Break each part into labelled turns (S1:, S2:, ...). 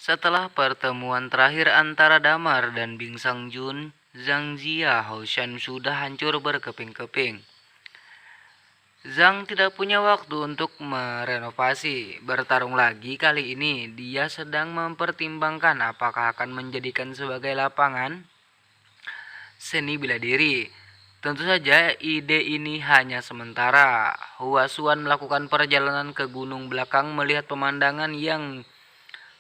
S1: Setelah pertemuan terakhir antara Damar dan Bing Sang-jun, Zhang Jia Haoshan sudah hancur berkeping-keping. Zhang tidak punya waktu untuk merenovasi. Bertarung lagi kali ini, dia sedang mempertimbangkan apakah akan menjadikan sebagai lapangan seni bela diri. Tentu saja ide ini hanya sementara. Hua Xuan melakukan perjalanan ke gunung belakang melihat pemandangan yang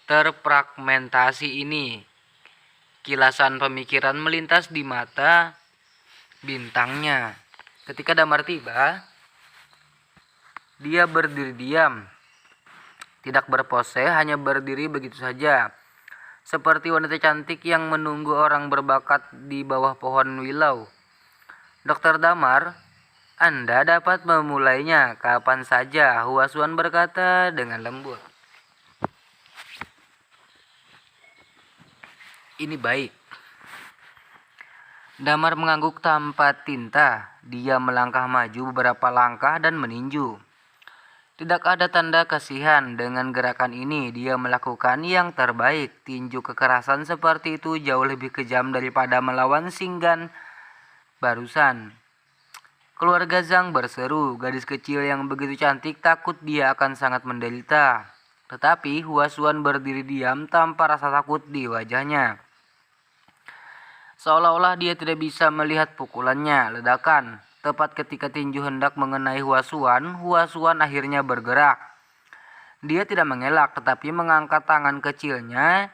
S1: terfragmentasi ini. Kilasan pemikiran melintas di mata bintangnya. Ketika Damar tiba, dia berdiri diam, tidak berpose, hanya berdiri begitu saja, seperti wanita cantik yang menunggu orang berbakat di bawah pohon wilau. Dokter Damar, Anda dapat memulainya kapan saja, Hua Xuan berkata dengan lembut. Ini baik. Damar mengangguk tanpa tinta. Dia melangkah maju beberapa langkah dan meninju. Tidak ada tanda kasihan dengan gerakan ini. Dia melakukan yang terbaik. Tinju kekerasan seperti itu jauh lebih kejam daripada melawan Singgan barusan. Keluarga Zhang berseru. Gadis kecil yang begitu cantik takut dia akan sangat menderita. Tetapi Hua Xuan berdiri diam tanpa rasa takut di wajahnya. Seolah-olah dia tidak bisa melihat pukulannya. Ledakan. Tepat ketika tinju hendak mengenai Hua Xuan akhirnya bergerak. Dia tidak mengelak tetapi mengangkat tangan kecilnya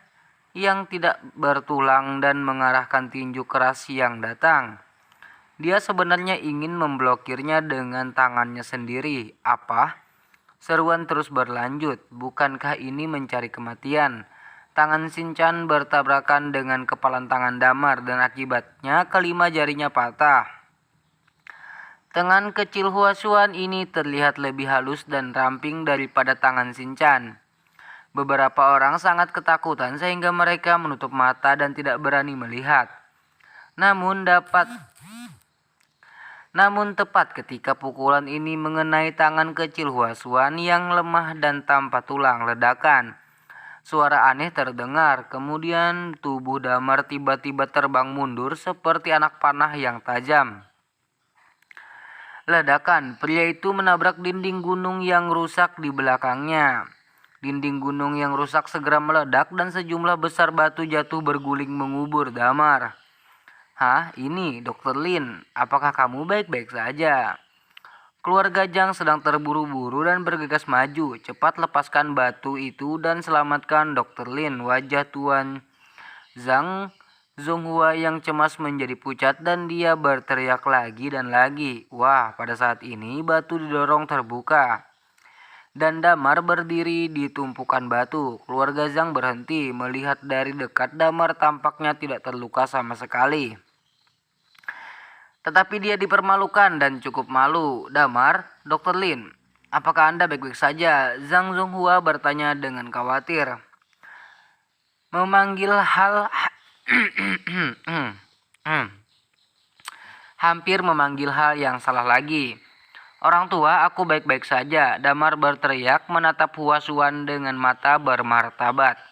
S1: yang tidak bertulang dan mengarahkan tinju keras yang datang. Dia sebenarnya ingin memblokirnya dengan tangannya sendiri. Apa? Seruan terus berlanjut. Bukankah ini mencari kematian? Tangan Sinchan bertabrakan dengan kepalan tangan Damar dan akibatnya kelima jarinya patah. Tangan kecil Hua Xuan ini terlihat lebih halus dan ramping daripada tangan Sinchan. Beberapa orang sangat ketakutan sehingga mereka menutup mata dan tidak berani melihat. Namun tepat ketika pukulan ini mengenai tangan kecil Hua Xuan yang lemah dan tanpa tulang, ledakan. Suara aneh terdengar, kemudian tubuh Damar tiba-tiba terbang mundur seperti anak panah yang tajam. Ledakan, pria itu menabrak dinding gunung yang rusak di belakangnya. Dinding gunung yang rusak segera meledak dan sejumlah besar batu jatuh berguling mengubur Damar. Hah, ini Dr. Lin, apakah kamu baik-baik saja? Keluarga Zhang sedang terburu-buru dan bergegas maju. Cepat lepaskan batu itu dan selamatkan Dr. Lin. Wajah Tuan Zhang Zonghua yang cemas menjadi pucat dan dia berteriak lagi dan lagi. Wah, pada saat ini batu didorong terbuka. Dan Damar berdiri di tumpukan batu. Keluarga Zhang berhenti. Melihat dari dekat, Damar tampaknya tidak terluka sama sekali. Tetapi dia dipermalukan dan cukup malu. Damar, Dr. Lin, apakah Anda baik-baik saja? Zhang Zonghua bertanya dengan khawatir. Hampir memanggil hal yang salah lagi. Orang tua, aku baik-baik saja. Damar berteriak menatap Hua Xuan dengan mata bermartabat.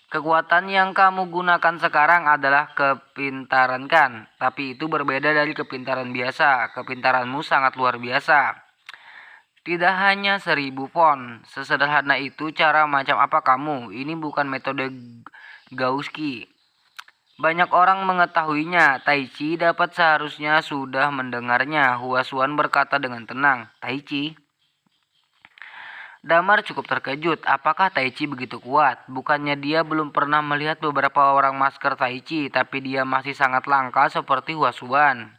S1: Kekuatan yang kamu gunakan sekarang adalah kepintaran kan? Tapi itu berbeda dari kepintaran biasa. Kepintaranmu sangat luar biasa. Tidak hanya 1000 pon. Sesederhana itu cara macam apa kamu? Ini bukan metode Gauski. Banyak orang mengetahuinya. Tai Chi dapat seharusnya sudah mendengarnya. Hua Xuan berkata dengan tenang. Tai Chi? Damar cukup terkejut. Apakah Tai Chi begitu kuat? Bukannya dia belum pernah melihat beberapa orang masker Tai Chi, tapi dia masih sangat langka seperti Hua Xuan.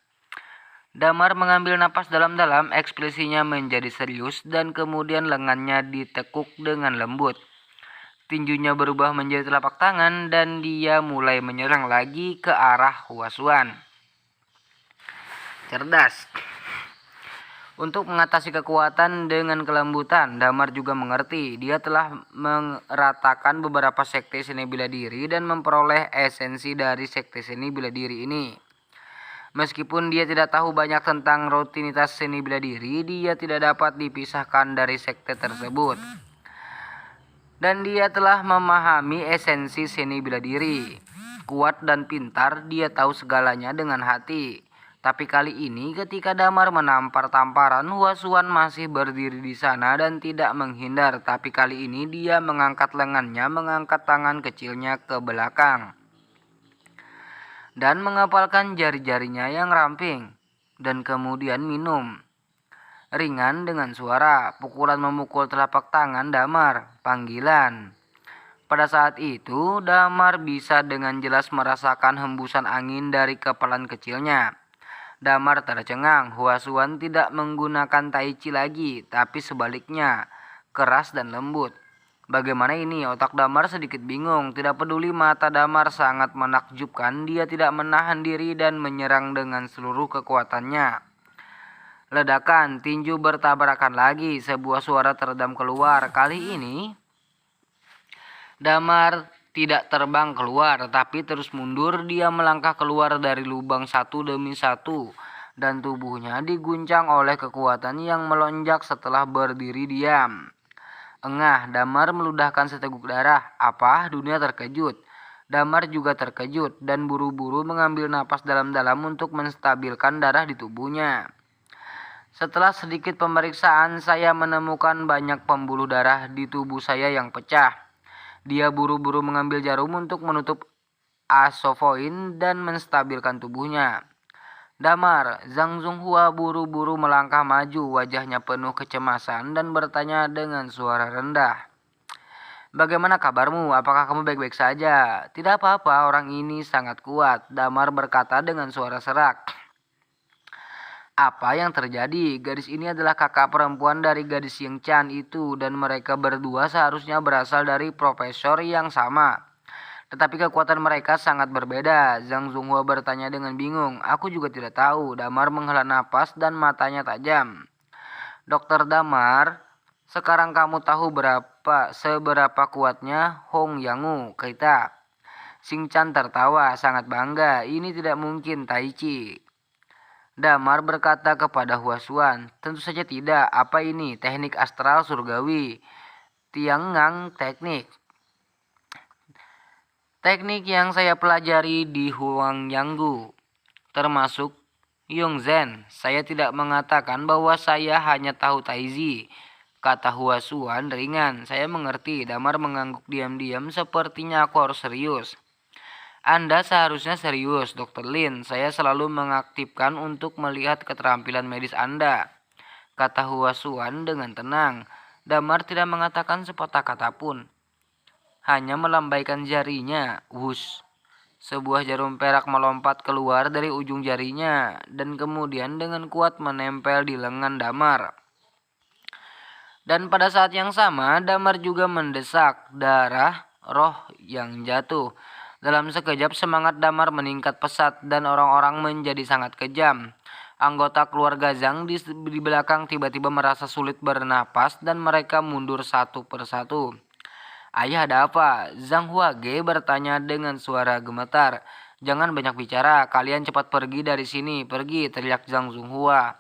S1: Damar mengambil napas dalam-dalam, ekspresinya menjadi serius dan kemudian lengannya ditekuk dengan lembut. Tinjunya berubah menjadi telapak tangan dan dia mulai menyerang lagi ke arah Hua Xuan. Cerdas. Untuk mengatasi kekuatan dengan kelembutan, Damar juga mengerti. Dia telah meratakan beberapa sekte seni bela diri dan memperoleh esensi dari sekte seni bela diri ini. Meskipun dia tidak tahu banyak tentang rutinitas seni bela diri, dia tidak dapat dipisahkan dari sekte tersebut. Dan dia telah memahami esensi seni bela diri. Kuat dan pintar, dia tahu segalanya dengan hati. Tapi kali ini ketika Damar menampar tamparan, Huasuan masih berdiri di sana dan tidak menghindar. Tapi kali ini dia mengangkat lengannya, mengangkat tangan kecilnya ke belakang, dan mengepalkan jari-jarinya yang ramping. Dan kemudian minum. Ringan dengan suara, pukulan memukul telapak tangan Damar. Panggilan. Pada saat itu, Damar bisa dengan jelas merasakan hembusan angin dari kepalan kecilnya. Damar tercengang. Huasuan tidak menggunakan tai chi lagi, tapi sebaliknya, keras dan lembut. Bagaimana ini? Otak Damar sedikit bingung. Tidak peduli mata Damar sangat menakjubkan, dia tidak menahan diri dan menyerang dengan seluruh kekuatannya. Ledakan, tinju bertabrakan lagi, sebuah suara teredam keluar. Kali ini Damar tidak terbang keluar, tapi terus mundur. Dia melangkah keluar dari lubang satu demi satu, dan tubuhnya diguncang oleh kekuatan yang melonjak setelah berdiri diam. Engah, Damar meludahkan seteguk darah. Apa? Dunia terkejut. Damar juga terkejut dan buru-buru mengambil napas dalam-dalam untuk menstabilkan darah di tubuhnya. Setelah sedikit pemeriksaan, saya menemukan banyak pembuluh darah di tubuh saya yang pecah. Dia buru-buru mengambil jarum untuk menutup asofoin dan menstabilkan tubuhnya. Damar, Zhang Zhonghua buru-buru melangkah maju, wajahnya penuh kecemasan dan bertanya dengan suara rendah. Bagaimana kabarmu? Apakah kamu baik-baik saja? Tidak apa-apa, orang ini sangat kuat, Damar berkata dengan suara serak. Apa yang terjadi? Gadis ini adalah kakak perempuan dari gadis Ying Chan itu, dan mereka berdua seharusnya berasal dari profesor yang sama. Tetapi kekuatan mereka sangat berbeda. Zhang Zhonghua bertanya dengan bingung. Aku juga tidak tahu. Damar menghela napas dan matanya tajam. Dokter Damar, sekarang kamu tahu seberapa kuatnya Hong Yangu kita. Xing Chan tertawa, sangat bangga. Ini tidak mungkin, Tai Chi. Damar berkata kepada Huasuan, tentu saja tidak. Apa ini? Teknik astral surgawi. Tiangang teknik. Teknik yang saya pelajari di Huangyanggu, termasuk Yongzhen. Saya tidak mengatakan bahwa saya hanya tahu Taizi, kata Huasuan ringan. Saya mengerti. Damar mengangguk diam-diam, sepertinya aku harus serius. Anda seharusnya serius, Dr. Lin. Saya selalu mengaktifkan untuk melihat keterampilan medis Anda, kata Huasuan dengan tenang. Damar tidak mengatakan sepatah kata pun, hanya melambaikan jarinya. Wush. Sebuah jarum perak melompat keluar dari ujung jarinya dan kemudian dengan kuat menempel di lengan Damar. Dan pada saat yang sama, Damar juga mendesak darah roh yang jatuh. Dalam sekejap semangat Damar meningkat pesat dan orang-orang menjadi sangat kejam. Anggota keluarga Zhang di belakang tiba-tiba merasa sulit bernapas dan mereka mundur satu persatu. Ayah, ada apa? Zhang Huage bertanya dengan suara gemetar. Jangan banyak bicara, kalian cepat pergi dari sini. Pergi, teriak Zhang Zhonghua.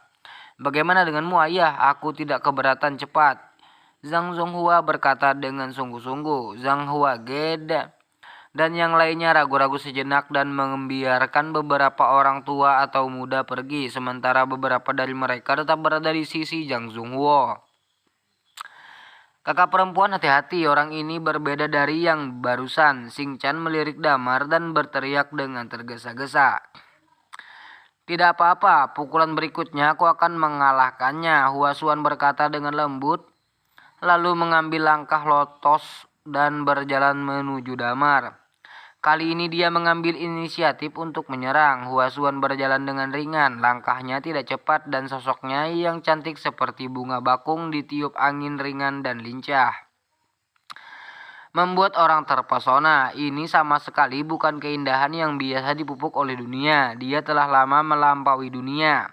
S1: Bagaimana denganmu, ayah? Aku tidak keberatan, cepat. Zhang Zhonghua berkata dengan sungguh-sungguh. Zhang Huage dan yang lainnya ragu-ragu sejenak dan membiarkan beberapa orang tua atau muda pergi, sementara beberapa dari mereka tetap berada di sisi Zhang Zhonghua. Kakak perempuan, hati-hati, orang ini berbeda dari yang barusan. Xing Chan melirik Damar dan berteriak dengan tergesa-gesa. Tidak apa-apa, pukulan berikutnya aku akan mengalahkannya, Huasuan berkata dengan lembut, lalu mengambil langkah lotos dan berjalan menuju Damar. Kali ini dia mengambil inisiatif untuk menyerang. Huasuan berjalan dengan ringan, langkahnya tidak cepat dan sosoknya yang cantik seperti bunga bakung ditiup angin ringan dan lincah, membuat orang terpesona. Ini sama sekali bukan keindahan yang biasa dipupuk oleh dunia. Dia telah lama melampaui dunia.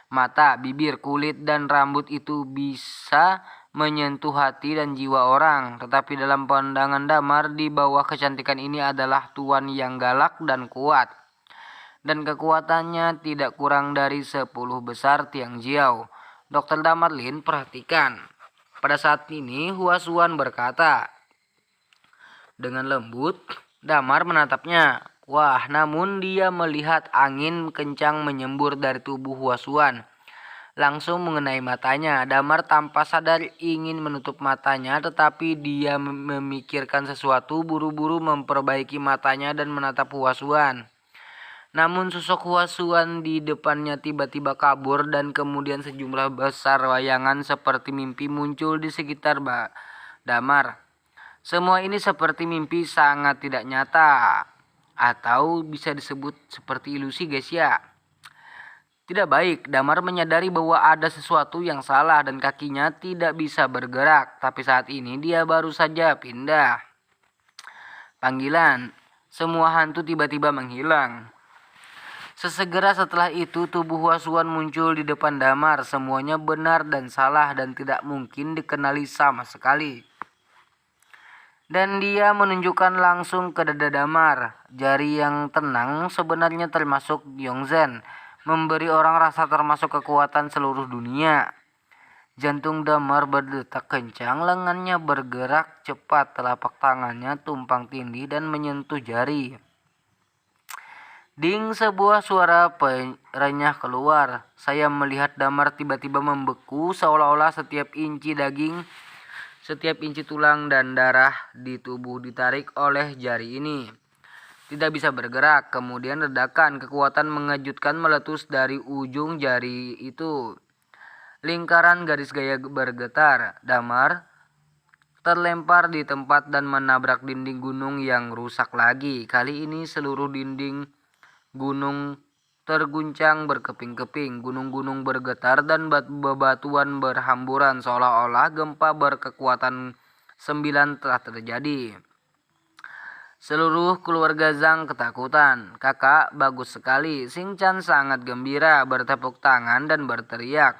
S1: Mata, bibir, kulit, dan rambut itu bisa menyentuh hati dan jiwa orang. Tetapi dalam pandangan Damar, di bawah kecantikan ini adalah tuan yang galak dan kuat. Dan kekuatannya tidak kurang dari 10 besar Tiang Jiao. Dr. Damar Lin, perhatikan. Pada saat ini Huasuan berkata, Dengan lembut, Damar menatapnya. Wah, namun dia melihat angin kencang menyembur dari tubuh Huasuan, langsung mengenai matanya. Damar tanpa sadar ingin menutup matanya, tetapi dia memikirkan sesuatu, buru-buru memperbaiki matanya dan menatap Huasuan. Namun sosok Huasuan di depannya tiba-tiba kabur dan kemudian sejumlah besar wayangan seperti mimpi muncul di sekitar Damar. Semua ini seperti mimpi sangat tidak nyata, atau bisa disebut seperti ilusi guys ya. Tidak baik, Damar menyadari bahwa ada sesuatu yang salah dan kakinya tidak bisa bergerak. Tapi saat ini dia baru saja pindah. Panggilan, semua hantu tiba-tiba menghilang. Sesegera setelah itu tubuh Huasuan muncul di depan Damar. Semuanya benar dan salah dan tidak mungkin dikenali sama sekali. Dan dia menunjukkan langsung ke dada Damar. Jari yang tenang sebenarnya termasuk Yongzhen, memberi orang rasa termasuk kekuatan seluruh dunia. Jantung Damar berdetak kencang, lengannya bergerak cepat, telapak tangannya tumpang tindih dan menyentuh jari. Ding, sebuah suara renyah keluar. Saya melihat Damar tiba-tiba membeku seolah-olah setiap inci daging, setiap inci tulang dan darah di tubuh ditarik oleh jari ini. Tidak bisa bergerak. Kemudian ledakan kekuatan mengejutkan meletus dari ujung jari itu. Lingkaran garis gaya bergetar. Damar terlempar di tempat dan menabrak dinding gunung yang rusak lagi. Kali ini seluruh dinding gunung terguncang berkeping-keping, gunung-gunung bergetar dan bebatuan berhamburan seolah-olah gempa berkekuatan 9 telah terjadi. Seluruh keluarga Zhang ketakutan. Kakak, bagus sekali. Xing Chan sangat gembira, bertepuk tangan dan berteriak.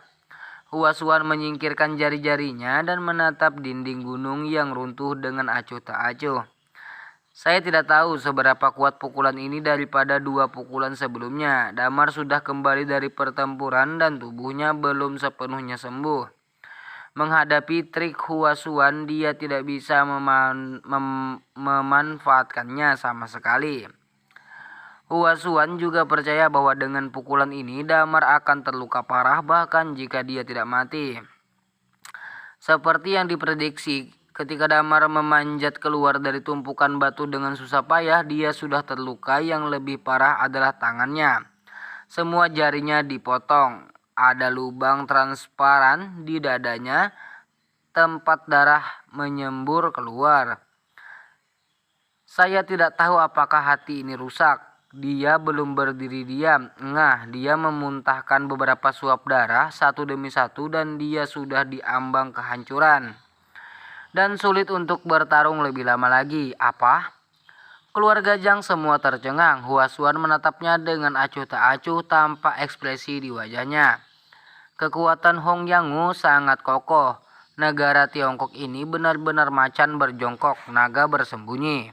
S1: Huasuan menyingkirkan jari-jarinya dan menatap dinding gunung yang runtuh dengan acuh tak acuh. Saya tidak tahu seberapa kuat pukulan ini daripada 2 pukulan sebelumnya. Damar sudah kembali dari pertempuran dan tubuhnya belum sepenuhnya sembuh. Menghadapi trik Huasuan, dia tidak bisa memanfaatkannya sama sekali. Huasuan juga percaya bahwa dengan pukulan ini Damar akan terluka parah bahkan jika dia tidak mati. Seperti yang diprediksi, ketika Damar memanjat keluar dari tumpukan batu dengan susah payah, dia sudah terluka. Yang lebih parah adalah tangannya. Semua jarinya dipotong. Ada lubang transparan di dadanya, tempat darah menyembur keluar. Saya tidak tahu apakah hati ini rusak. Dia belum berdiri diam. Dia memuntahkan beberapa suap darah satu demi satu dan dia sudah diambang kehancuran. Dan sulit untuk bertarung lebih lama lagi. Apa? Keluarga Zhang semua tercengang. Huasuan menatapnya dengan acuh tak acuh tanpa ekspresi di wajahnya. Kekuatan Hong Yangu sangat kokoh. Negara Tiongkok ini benar-benar macan berjongkok, naga bersembunyi.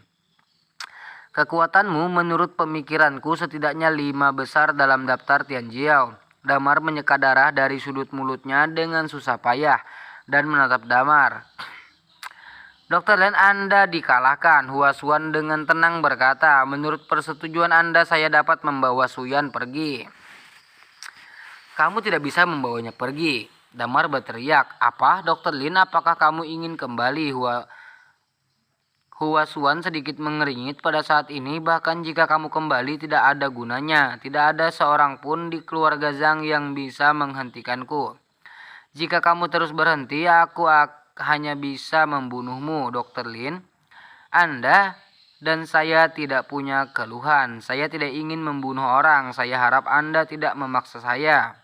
S1: Kekuatanmu menurut pemikiranku setidaknya 5 besar dalam daftar Tianjiao. Damar menyeka darah dari sudut mulutnya dengan susah payah dan menatap Damar. Dr. Lin, Anda dikalahkan. Huasuan dengan tenang berkata, menurut persetujuan Anda saya dapat membawa Suyan pergi. Kamu tidak bisa membawanya pergi. Damar berteriak. Apa, Dr. Lin, apakah kamu ingin kembali? Huasuan sedikit mengeringit pada saat ini. Bahkan jika kamu kembali tidak ada gunanya. Tidak ada seorang pun di keluarga Zhang yang bisa menghentikanku. Jika kamu terus berhenti, aku hanya bisa membunuhmu, Dr. Lin. Anda dan saya tidak punya keluhan. Saya tidak ingin membunuh orang. Saya harap Anda tidak memaksa saya.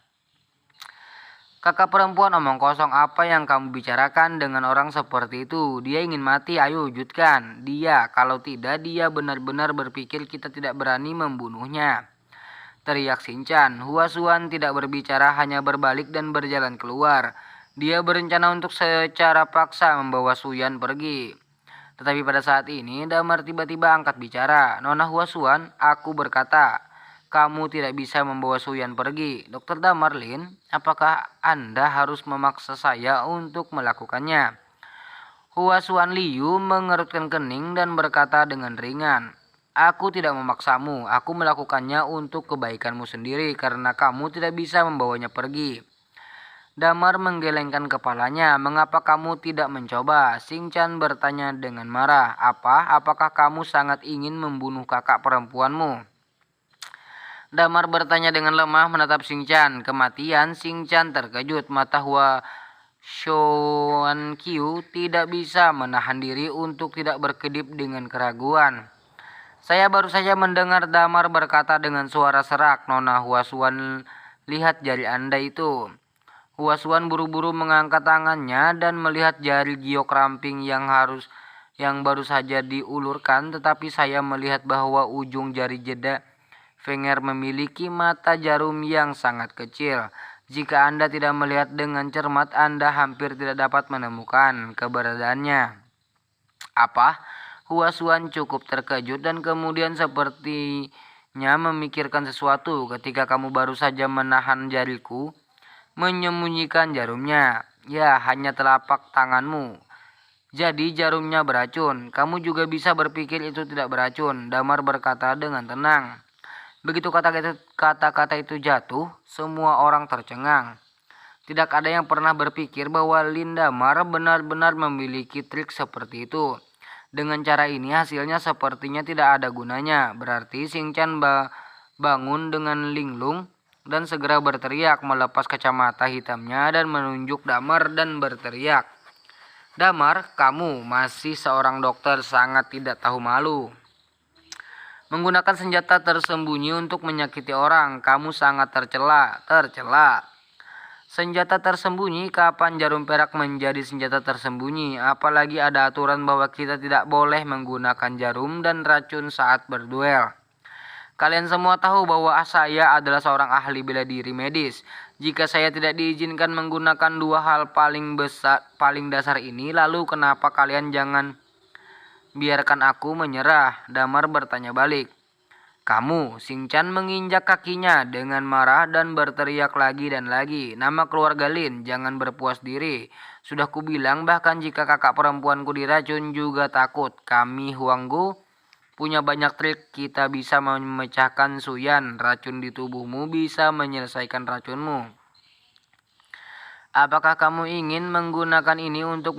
S1: Kakak perempuan, omong kosong, apa yang kamu bicarakan dengan orang seperti itu? Dia ingin mati, ayo wujudkan dia. Kalau tidak, dia benar-benar berpikir kita tidak berani membunuhnya. Teriak Xing Chan. Huasuan tidak berbicara, hanya berbalik dan berjalan keluar. Dia berencana untuk secara paksa membawa Suyan pergi. Tetapi pada saat ini Damar tiba-tiba angkat bicara. Nona Huasuan, aku berkata, kamu tidak bisa membawa Suyan pergi. Dr. Damar Lin, apakah Anda harus memaksa saya untuk melakukannya? Huasuan Liu mengerutkan kening dan berkata dengan ringan, "Aku tidak memaksamu, aku melakukannya untuk kebaikanmu sendiri karena kamu tidak bisa membawanya pergi." Damar menggelengkan kepalanya. "Mengapa kamu tidak mencoba?" Sing Chan bertanya dengan marah. Apakah kamu sangat ingin membunuh kakak perempuanmu?" Damar bertanya dengan lemah menatap Sing Chan. Kematian Sing Chan terkejut. Mata Hua Xuan Qiu tidak bisa menahan diri untuk tidak berkedip dengan keraguan. "Saya baru saja mendengar," Damar berkata dengan suara serak. "Nona Huasuan, lihat jari Anda itu." Huasuan buru-buru mengangkat tangannya dan melihat jari giok ramping yang baru saja diulurkan, tetapi saya melihat bahwa ujung jari jeda finger memiliki mata jarum yang sangat kecil. Jika Anda tidak melihat dengan cermat, Anda hampir tidak dapat menemukan keberadaannya. "Apa?" Huasuan cukup terkejut dan kemudian sepertinya memikirkan sesuatu. "Ketika kamu baru saja menahan jariku, menyembunyikan jarumnya." "Ya, hanya telapak tanganmu. Jadi jarumnya beracun." "Kamu juga bisa berpikir itu tidak beracun," Damar berkata dengan tenang. Begitu kata-kata itu jatuh, semua orang tercengang. Tidak ada yang pernah berpikir bahwa Lin Damar benar-benar memiliki trik seperti itu. Dengan cara ini hasilnya sepertinya tidak ada gunanya. Berarti Sing Chan bangun dengan linglung dan segera berteriak, melepas kacamata hitamnya dan menunjuk Damar dan berteriak, "Damar, kamu masih seorang dokter sangat tidak tahu malu. Menggunakan senjata tersembunyi untuk menyakiti orang, kamu sangat tercela. Senjata tersembunyi? Kapan jarum perak menjadi senjata tersembunyi? Apalagi ada aturan bahwa kita tidak boleh menggunakan jarum dan racun saat berduel. Kalian semua tahu bahwa saya adalah seorang ahli bela diri medis. Jika saya tidak diizinkan menggunakan dua hal paling dasar ini, lalu kenapa kalian jangan biarkan aku menyerah?" Damar bertanya balik. "Kamu?" Sing Chan menginjak kakinya dengan marah dan berteriak lagi dan lagi, "Nama keluarga Lin, jangan berpuas diri. Sudah kubilang bahkan jika kakak perempuanku diracun juga takut. Kami Huanggu punya banyak trik. Kita bisa memecahkan Suyan. Racun di tubuhmu bisa menyelesaikan racunmu. Apakah kamu ingin menggunakan ini untuk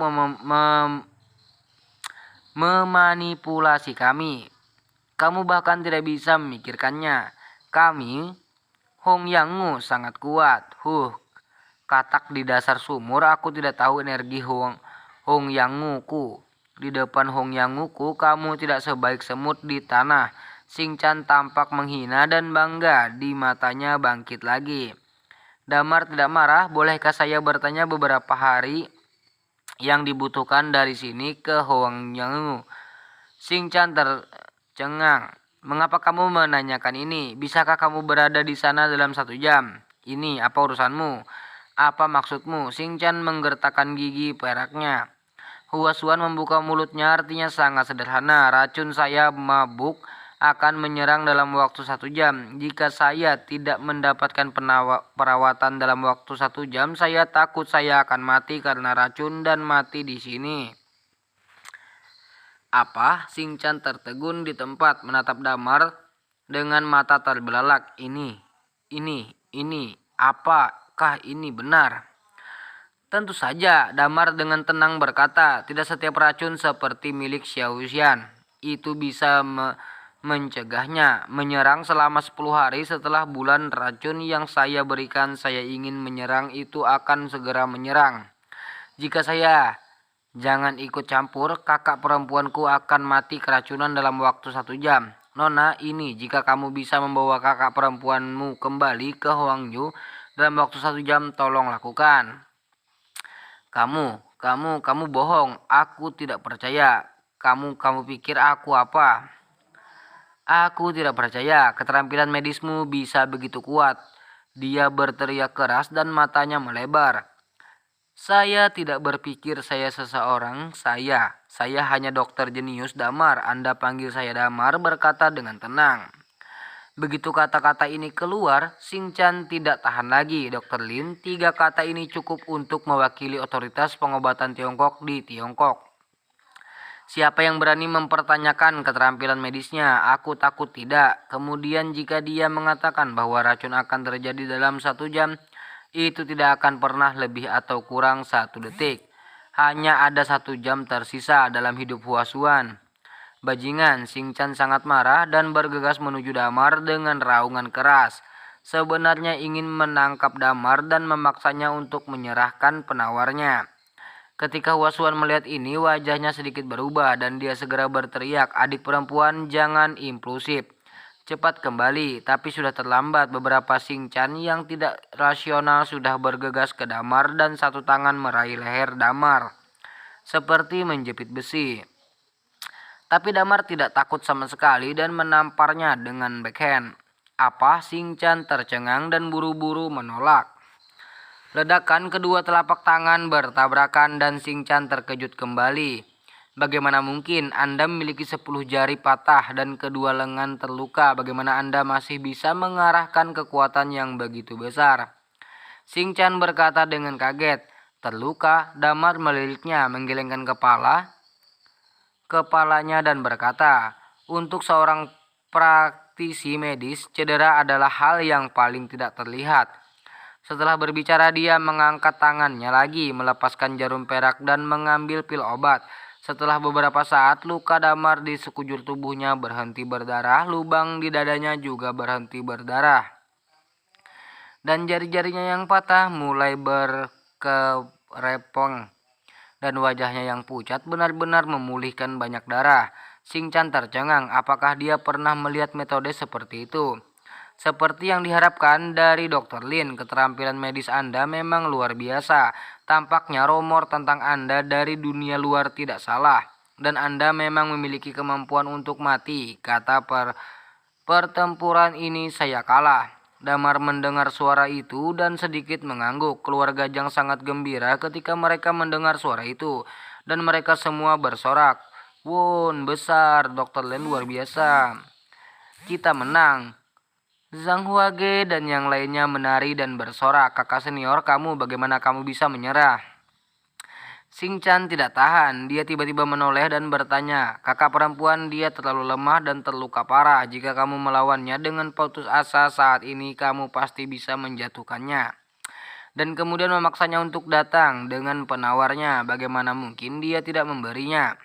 S1: memanipulasi kami? Kamu bahkan tidak bisa memikirkannya. Kami, Hong Yangu, sangat kuat. Katak di dasar sumur, aku tidak tahu energi Hong Yangu-ku. Di depan Hong Yangu-ku, kamu tidak sebaik semut di tanah." Sing Chan tampak menghina dan bangga. Di matanya bangkit lagi. Damar tidak marah. "Bolehkah saya bertanya beberapa hari yang dibutuhkan dari sini ke Hong Yangu?" Sing Chan tercengang. "Mengapa kamu menanyakan ini? Bisakah kamu berada di sana dalam 1 jam? Ini apa urusanmu? Apa maksudmu?" Sing Chan menggertakkan gigi peraknya. Huasuan membuka mulutnya, artinya sangat sederhana. "Racun saya mabuk akan menyerang dalam waktu 1 jam. Jika saya tidak mendapatkan perawatan dalam waktu 1 jam, saya takut saya akan mati karena racun dan mati di sini." "Apa?" Sing Chan tertegun di tempat, menatap Damar dengan mata terbelalak. Ini, apakah ini benar?" "Tentu saja," Damar dengan tenang berkata. "Tidak setiap racun seperti milik Xiao Xian itu bisa mencegahnya menyerang selama 10 hari setelah bulan. Racun yang saya berikan saya ingin menyerang itu akan segera menyerang. Jika saya jangan ikut campur, kakak perempuanku akan mati keracunan dalam waktu 1 jam. Nona, ini jika kamu bisa membawa kakak perempuanmu kembali ke Huangyu dalam waktu 1 jam, tolong lakukan." Kamu bohong. Aku tidak percaya. Kamu pikir aku apa?" "Aku tidak percaya keterampilan medismu bisa begitu kuat." Dia berteriak keras dan matanya melebar. "Saya tidak berpikir saya seseorang. Saya hanya dokter jenius Damar. Anda panggil saya Damar," berkata dengan tenang. Begitu kata-kata ini keluar, Sing Chan tidak tahan lagi. "Dr. Lin, 3 kata ini cukup untuk mewakili otoritas pengobatan Tiongkok di Tiongkok. Siapa yang berani mempertanyakan keterampilan medisnya? Aku takut tidak. Kemudian jika dia mengatakan bahwa racun akan terjadi dalam 1 jam, itu tidak akan pernah lebih atau kurang 1 detik. Hanya ada 1 jam tersisa dalam hidup Huasuan. Bajingan, Singchan sangat marah dan bergegas menuju Damar dengan raungan keras. Sebenarnya ingin menangkap Damar dan memaksanya untuk menyerahkan penawarnya. Ketika Huasuan melihat ini, wajahnya sedikit berubah dan dia segera berteriak, "Adik perempuan, jangan impulsif. Cepat kembali." Tapi sudah terlambat. Beberapa Singchan yang tidak rasional sudah bergegas ke Damar dan satu tangan meraih leher Damar, seperti menjepit besi. Tapi Damar tidak takut sama sekali dan menamparnya dengan backhand. Apa? Singchan tercengang dan buru-buru menolak. Ledakan kedua telapak tangan bertabrakan dan Singchan terkejut kembali. Bagaimana mungkin Anda memiliki 10 jari patah dan kedua lengan terluka? Bagaimana Anda masih bisa mengarahkan kekuatan yang begitu besar? Singchan berkata dengan kaget. Terluka? Damar meliriknya, menggelengkan kepalanya dan berkata, untuk seorang praktisi medis, cedera adalah hal yang paling tidak terlihat. Setelah berbicara, dia mengangkat tangannya lagi, melepaskan jarum perak dan mengambil pil obat. Setelah beberapa saat, luka Damar di sekujur tubuhnya berhenti berdarah, lubang di dadanya juga berhenti berdarah. Dan jari-jarinya yang patah mulai berkerepong, dan wajahnya yang pucat benar-benar memulihkan banyak darah. Singchan tercengang, apakah dia pernah melihat metode seperti itu? Seperti yang diharapkan dari Dr. Lin, keterampilan medis Anda memang luar biasa. Tampaknya rumor tentang Anda dari dunia luar tidak salah. Dan Anda memang memiliki kemampuan untuk mati. Kata pertempuran ini saya kalah. Damar mendengar suara itu dan sedikit mengangguk. Keluarga Jang sangat gembira ketika mereka mendengar suara itu. Dan mereka semua bersorak. Won, besar, Dr. Lin luar biasa. Kita menang. Zhang Huage dan yang lainnya menari dan bersorak. Kakak senior, kamu bagaimana kamu bisa menyerah? Singchan tidak tahan. Dia tiba-tiba menoleh dan bertanya, kakak perempuan, dia terlalu lemah dan terluka parah. Jika kamu melawannya dengan putus asa saat ini, kamu pasti bisa menjatuhkannya. Dan kemudian memaksanya untuk datang dengan penawarnya. Bagaimana mungkin dia tidak memberinya?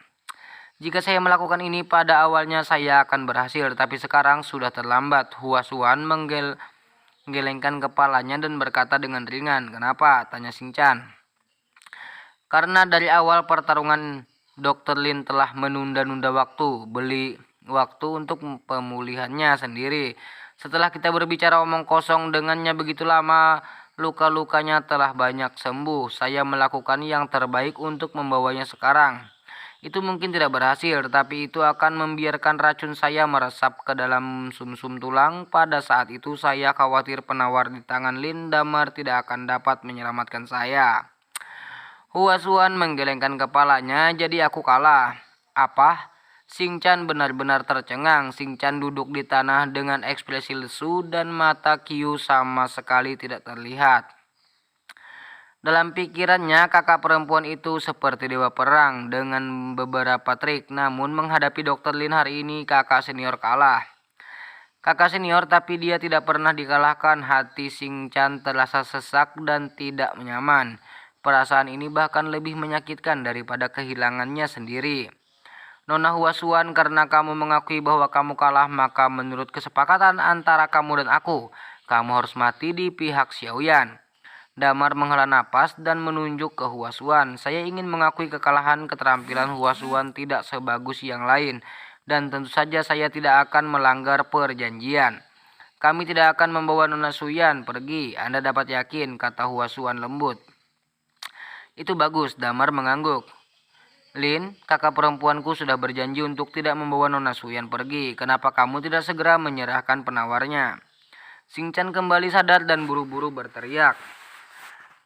S1: Jika saya melakukan ini pada awalnya saya akan berhasil, tapi sekarang sudah terlambat. Huasuan menggelengkan kepalanya dan berkata dengan ringan. Kenapa? Tanya Singchan. Karena dari awal pertarungan Dr. Lin telah menunda-nunda beli waktu untuk pemulihannya sendiri. Setelah kita berbicara omong kosong dengannya begitu lama, luka-lukanya telah banyak sembuh. Saya melakukan yang terbaik untuk membawanya sekarang. Itu mungkin tidak berhasil, tapi itu akan membiarkan racun saya meresap ke dalam sumsum tulang. Pada saat itu saya khawatir penawar di tangan Lin Damar tidak akan dapat menyelamatkan saya. Huasuan menggelengkan kepalanya, jadi aku kalah. Apa? Singchan benar-benar tercengang. Singchan duduk di tanah dengan ekspresi lesu dan mata Kyu sama sekali tidak terlihat. Dalam pikirannya, kakak perempuan itu seperti dewa perang dengan beberapa trik. Namun menghadapi Dr. Lin hari ini, kakak senior kalah. Kakak senior, tapi dia tidak pernah dikalahkan. Hati Singchan terasa sesak dan tidak nyaman. Perasaan ini bahkan lebih menyakitkan daripada kehilangannya sendiri. Nona Huasuan, karena kamu mengakui bahwa kamu kalah, maka menurut kesepakatan antara kamu dan aku, kamu harus mati di pihak Xiaoyan. Damar menghela napas dan menunjuk ke Huasuan. Saya ingin mengakui kekalahan. Keterampilan Huasuan tidak sebagus yang lain. Dan tentu saja saya tidak akan melanggar perjanjian. Kami tidak akan membawa Nona Suyan pergi. Anda dapat yakin, kata Huasuan lembut. Itu bagus, Damar mengangguk. Lin, kakak perempuanku sudah berjanji untuk tidak membawa Nona Suyan pergi. Kenapa kamu tidak segera menyerahkan penawarnya? Singchan kembali sadar dan buru-buru berteriak.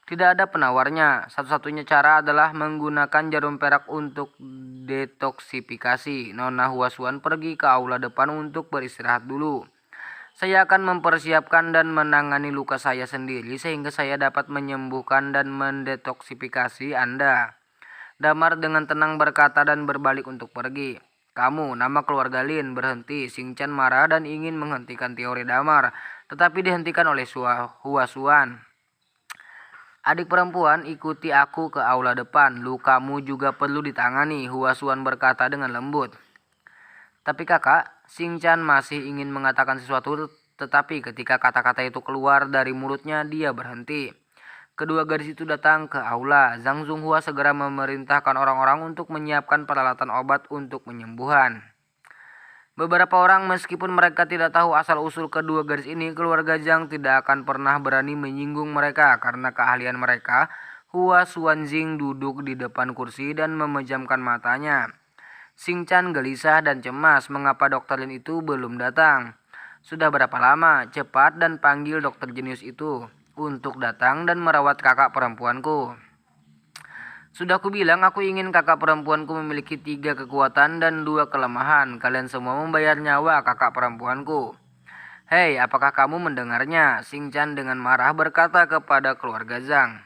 S1: Tidak ada penawarnya. Satu-satunya cara adalah menggunakan jarum perak untuk detoksifikasi. Nona Huasuan pergi ke aula depan untuk beristirahat dulu. Saya akan mempersiapkan dan menangani luka saya sendiri sehingga saya dapat menyembuhkan dan mendetoksifikasi Anda. Damar dengan tenang berkata dan berbalik untuk pergi. Kamu, nama keluarga Lin, berhenti. Sing-chan marah dan ingin menghentikan teori Damar, tetapi dihentikan oleh Hua Suan. Adik perempuan, ikuti aku ke aula depan. Lukamu juga perlu ditangani, Hua Suan berkata dengan lembut. Tapi kakak, Sing-chan masih ingin mengatakan sesuatu, tetapi ketika kata-kata itu keluar dari mulutnya, dia berhenti. Kedua gadis itu datang ke aula. Zhang Zhonghua segera memerintahkan orang-orang untuk menyiapkan peralatan obat untuk penyembuhan. Beberapa orang, meskipun mereka tidak tahu asal-usul kedua gadis ini, keluarga Zhang tidak akan pernah berani menyinggung mereka karena keahlian mereka. Hua Suanjing duduk di depan kursi dan memejamkan matanya. Sing-chan gelisah dan cemas mengapa dokter Lin itu belum datang. Sudah berapa lama? Cepat dan panggil dokter jenius itu untuk datang dan merawat kakak perempuanku. Sudah kubilang aku ingin kakak perempuanku memiliki 3 kekuatan dan 2 kelemahan. Kalian semua membayar nyawa kakak perempuanku. Hei, apakah kamu mendengarnya? Sing-chan dengan marah berkata kepada keluarga Zhang.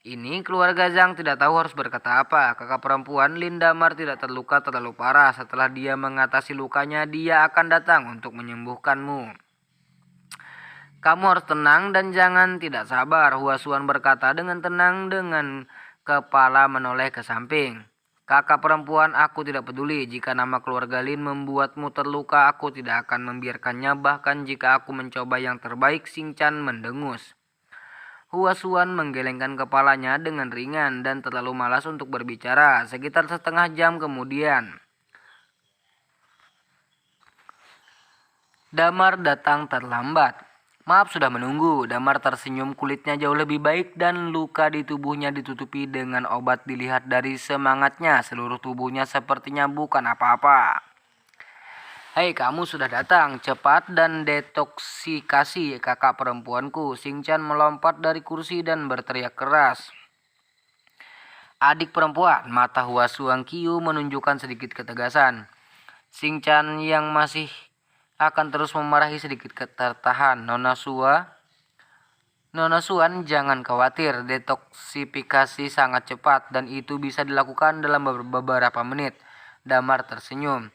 S1: Ini keluarga Zhang tidak tahu harus berkata apa. Kakak perempuan Lin Damar tidak terluka terlalu parah. Setelah dia mengatasi lukanya, dia akan datang untuk menyembuhkanmu. Kamu harus tenang dan jangan tidak sabar, Hua Suan berkata dengan tenang dengan kepala menoleh ke samping. Kakak perempuan, aku tidak peduli jika nama keluarga Lin membuatmu terluka, aku tidak akan membiarkannya bahkan jika aku mencoba yang terbaik, Sing-chan mendengus. Hua Suan menggelengkan kepalanya dengan ringan dan terlalu malas untuk berbicara. Sekitar setengah jam kemudian, Damar datang terlambat. Maaf sudah menunggu. Damar tersenyum, kulitnya jauh lebih baik dan luka di tubuhnya ditutupi dengan obat. Dilihat dari semangatnya, seluruh tubuhnya sepertinya bukan apa-apa. Hei, kamu sudah datang. Cepat dan detoksikasi kakak perempuanku. Sing-chan melompat dari kursi dan berteriak keras. Adik perempuan, mata Hua Suan Qiu menunjukkan sedikit ketegasan. Sing-chan yang masih akan terus memarahi sedikit tertahan. Nona Suan, jangan khawatir, detoksifikasi sangat cepat dan itu bisa dilakukan dalam beberapa menit. Damar tersenyum.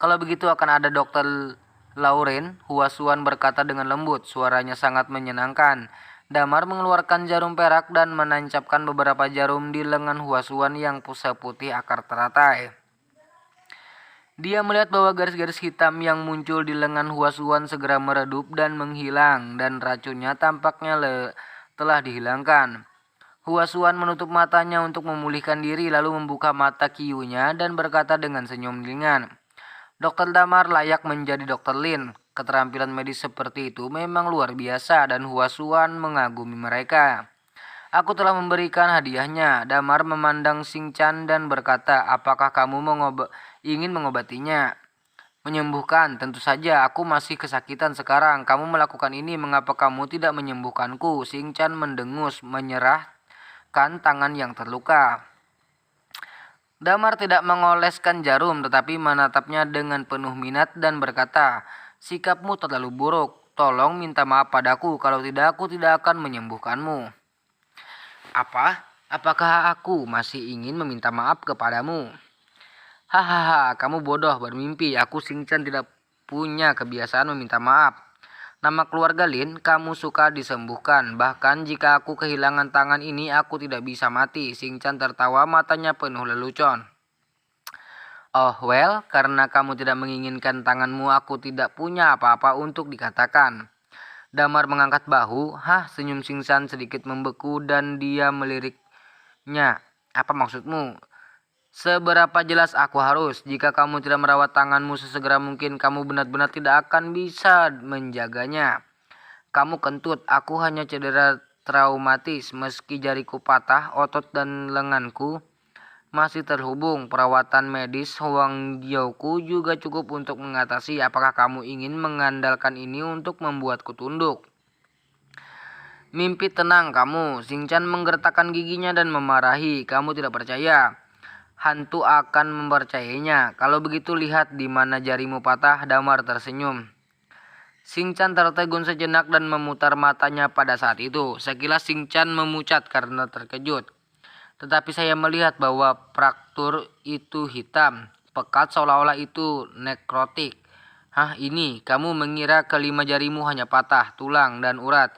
S1: Kalau begitu akan ada dokter Lauren, Hua Suan berkata dengan lembut, suaranya sangat menyenangkan. Damar mengeluarkan jarum perak dan menancapkan beberapa jarum di lengan Hua Suan yang seputih akar teratai. Dia melihat bahwa garis-garis hitam yang muncul di lengan Hua Suan segera meredup dan menghilang dan racunnya tampaknya telah dihilangkan. Hua Suan menutup matanya untuk memulihkan diri lalu membuka mata Qiu-nya dan berkata dengan senyum ringan. Dokter Damar layak menjadi dokter Lin. Keterampilan medis seperti itu memang luar biasa dan Hua Suan mengagumi mereka. Aku telah memberikan hadiahnya. Damar memandang Sing-chan dan berkata, apakah kamu ingin mengobatinya? Menyembuhkan, tentu saja. Aku masih kesakitan sekarang. Kamu melakukan ini, mengapa kamu tidak menyembuhkanku? Sing-chan mendengus, menyerahkan tangan yang terluka. Damar tidak mengoleskan jarum, tetapi menatapnya dengan penuh minat dan berkata, sikapmu terlalu buruk. Tolong minta maaf padaku, kalau tidak aku tidak akan menyembuhkanmu. Apa? Apakah aku masih ingin meminta maaf kepadamu? Hahaha, kamu bodoh bermimpi. Aku Sing-chan tidak punya kebiasaan meminta maaf. Nama keluarga Lin, kamu suka disembuhkan. Bahkan jika aku kehilangan tangan ini, aku tidak bisa mati. Sing-chan tertawa, matanya penuh lelucon. Oh well, karena kamu tidak menginginkan tanganmu, aku tidak punya apa-apa untuk dikatakan. Damar mengangkat bahu. Hah, senyum Sing-chan sedikit membeku dan dia meliriknya. Apa maksudmu? Seberapa jelas aku harus? Jika kamu tidak merawat tanganmu sesegera mungkin, kamu benar-benar tidak akan bisa menjaganya. Kamu kentut, aku hanya cedera traumatis. Meski jariku patah, otot dan lenganku masih terhubung. Perawatan medis Huang Diaoku juga cukup untuk mengatasi. Apakah kamu ingin mengandalkan ini untuk membuatku tunduk? Mimpi tenang kamu. Sing-chan menggertakkan giginya dan memarahi. Kamu tidak percaya? Hantu akan mempercayainya. Kalau begitu lihat di mana jarimu patah. Damar tersenyum. Sing-chan tertegun sejenak dan memutar matanya pada saat itu. Sekilas Sing-chan memucat karena terkejut. Tetapi saya melihat bahwa fraktur itu hitam, pekat seolah-olah itu nekrotik. Hah, ini, kamu mengira kelima jarimu hanya patah, tulang, dan urat.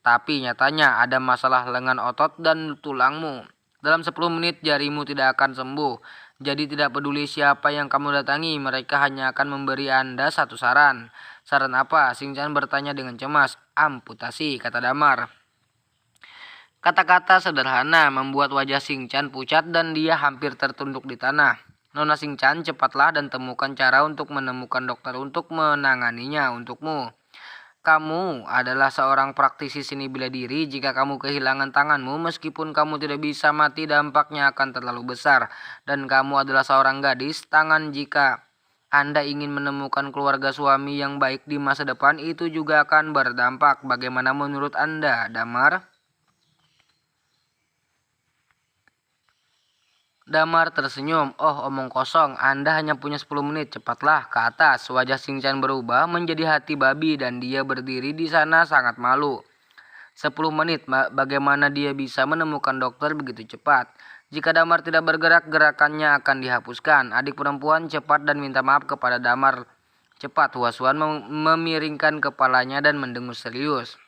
S1: Tapi nyatanya ada masalah lengan otot dan tulangmu. Dalam 10 menit jarimu tidak akan sembuh. Jadi tidak peduli siapa yang kamu datangi, mereka hanya akan memberi Anda satu saran. Saran apa? Sing-chan bertanya dengan cemas. Amputasi, kata Damar. Kata-kata sederhana membuat wajah Sing-chan pucat dan dia hampir tertunduk di tanah. Nona Sing-chan, cepatlah dan temukan cara untuk menemukan dokter untuk menanganinya untukmu. Kamu adalah seorang praktisi seni bela diri. Jika kamu kehilangan tanganmu, meskipun kamu tidak bisa mati, dampaknya akan terlalu besar. Dan kamu adalah seorang gadis, tangan jika Anda ingin menemukan keluarga suami yang baik di masa depan, itu juga akan berdampak. Bagaimana menurut Anda, Damar? Damar tersenyum. Oh, omong kosong. Anda hanya punya 10 menit. Cepatlah ke atas. Wajah Sing-chan berubah menjadi hati babi dan dia berdiri di sana sangat malu. 10 menit, bagaimana dia bisa menemukan dokter begitu cepat? Jika Damar tidak bergerak, gerakannya akan dihapuskan. Adik perempuan cepat dan minta maaf kepada Damar. Cepat, Huasuan memiringkan kepalanya dan mendengus serius.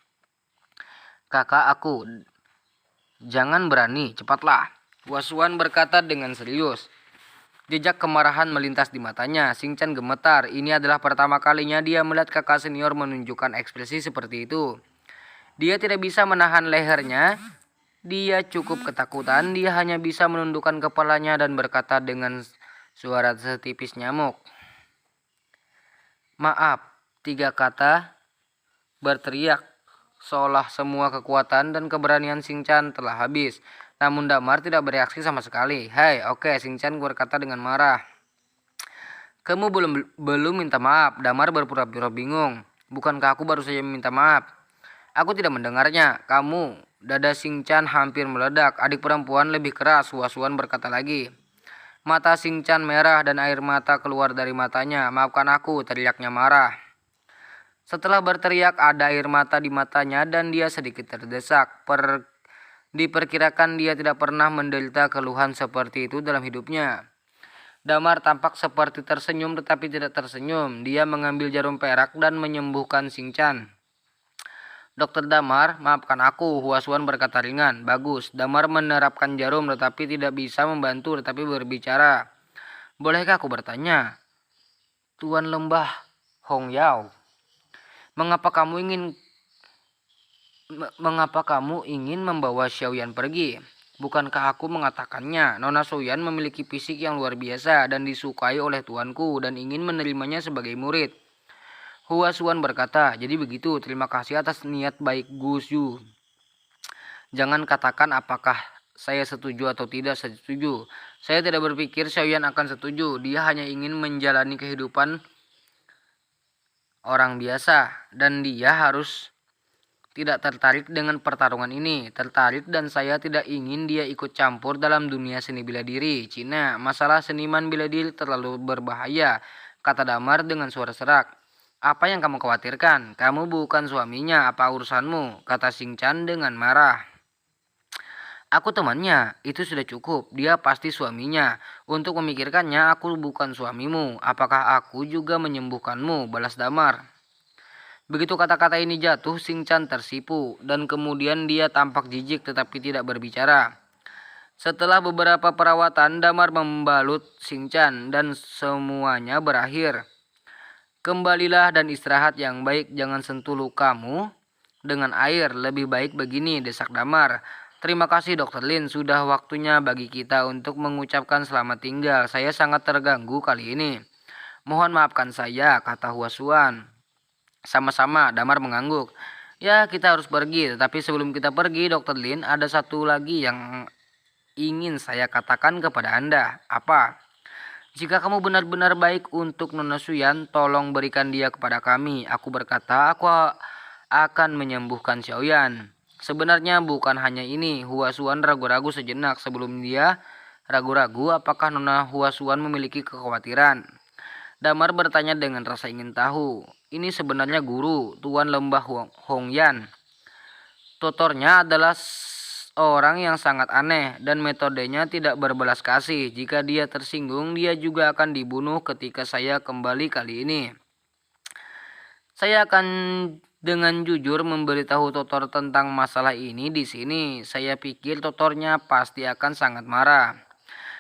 S1: Kakak aku, jangan berani, cepatlah. Huasuan berkata dengan serius. Jejak kemarahan melintas di matanya. Sing-chan gemetar. Ini adalah pertama kalinya dia melihat kakak senior menunjukkan ekspresi seperti itu. Dia tidak bisa menahan lehernya. Dia cukup ketakutan. Dia hanya bisa menundukkan kepalanya dan berkata dengan suara setipis nyamuk. Maaf, 3 kata berteriak seolah semua kekuatan dan keberanian Sing-chan telah habis. Namun Damar tidak bereaksi sama sekali. Hai, oke, Sing-chan berkata dengan marah. Kamu belum minta maaf. Damar berpura-pura bingung. Bukankah aku baru saja meminta maaf? Aku tidak mendengarnya. Kamu, dada Sing-chan hampir meledak. Adik perempuan lebih keras, Huasuan berkata lagi. Mata Sing-chan merah dan air mata keluar dari matanya. Maafkan aku, teriaknya marah. Setelah berteriak, ada air mata di matanya dan dia sedikit terdesak. Diperkirakan dia tidak pernah menderita keluhan seperti itu dalam hidupnya. Damar tampak seperti tersenyum tetapi tidak tersenyum. Dia mengambil jarum perak dan menyembuhkan Sing-chan. Dokter Damar, maafkan aku, Huasuan berkata ringan. Bagus, Damar menerapkan jarum tetapi tidak bisa membantu tetapi berbicara. Bolehkah aku bertanya? Tuan Lembah Hong Yao, mengapa kamu ingin membawa Xiaoyan pergi? Bukankah aku mengatakannya? Nona Xiaoyan memiliki fisik yang luar biasa dan disukai oleh tuanku dan ingin menerimanya sebagai murid. Huasuan berkata, jadi begitu, terima kasih atas niat baik Gu Zhu. Jangan katakan apakah saya setuju atau tidak setuju. Saya tidak berpikir Xiaoyan akan setuju. Dia hanya ingin menjalani kehidupan orang biasa dan dia harus tidak tertarik dengan pertarungan ini. Tertarik dan saya tidak ingin dia ikut campur dalam dunia seni bela diri. Cina, masalah seniman bela diri terlalu berbahaya, kata Damar dengan suara serak. Apa yang kamu khawatirkan? Kamu bukan suaminya, apa urusanmu? Kata Sing-chan dengan marah. Aku temannya, itu sudah cukup. Dia pasti suaminya. Untuk memikirkannya, aku bukan suamimu. Apakah aku juga menyembuhkanmu? Balas Damar. Begitu kata-kata ini jatuh, Sing-chan tersipu, dan kemudian dia tampak jijik tetapi tidak berbicara. Setelah beberapa perawatan, Damar membalut Sing-chan dan semuanya berakhir. Kembalilah dan istirahat yang baik, jangan sentuh lukamu dengan air. Lebih baik begini, desak Damar. Terima kasih Dr. Lin, sudah waktunya bagi kita untuk mengucapkan selamat tinggal. Saya sangat terganggu kali ini. Mohon maafkan saya, kata Huasuan. Sama-sama, Damar mengangguk. Ya, kita harus pergi. Tetapi sebelum kita pergi, Dr. Lin, ada satu lagi yang ingin saya katakan kepada Anda. Apa? Jika kamu benar-benar baik untuk Nona Suyan, tolong berikan dia kepada kami. Aku berkata, aku akan menyembuhkan Xiaoyan. Sebenarnya bukan hanya ini. Huasuan ragu-ragu sejenak. Sebelum dia ragu-ragu, apakah Nona Huasuan memiliki kekhawatiran? Damar bertanya dengan rasa ingin tahu. Ini sebenarnya guru, Tuan Lembah Hongyan. Tutornya adalah orang yang sangat aneh dan metodenya tidak berbelas kasih. Jika dia tersinggung, dia juga akan dibunuh ketika saya kembali kali ini. Saya akan dengan jujur memberitahu Totor tentang masalah ini di sini. Saya pikir Totornya pasti akan sangat marah.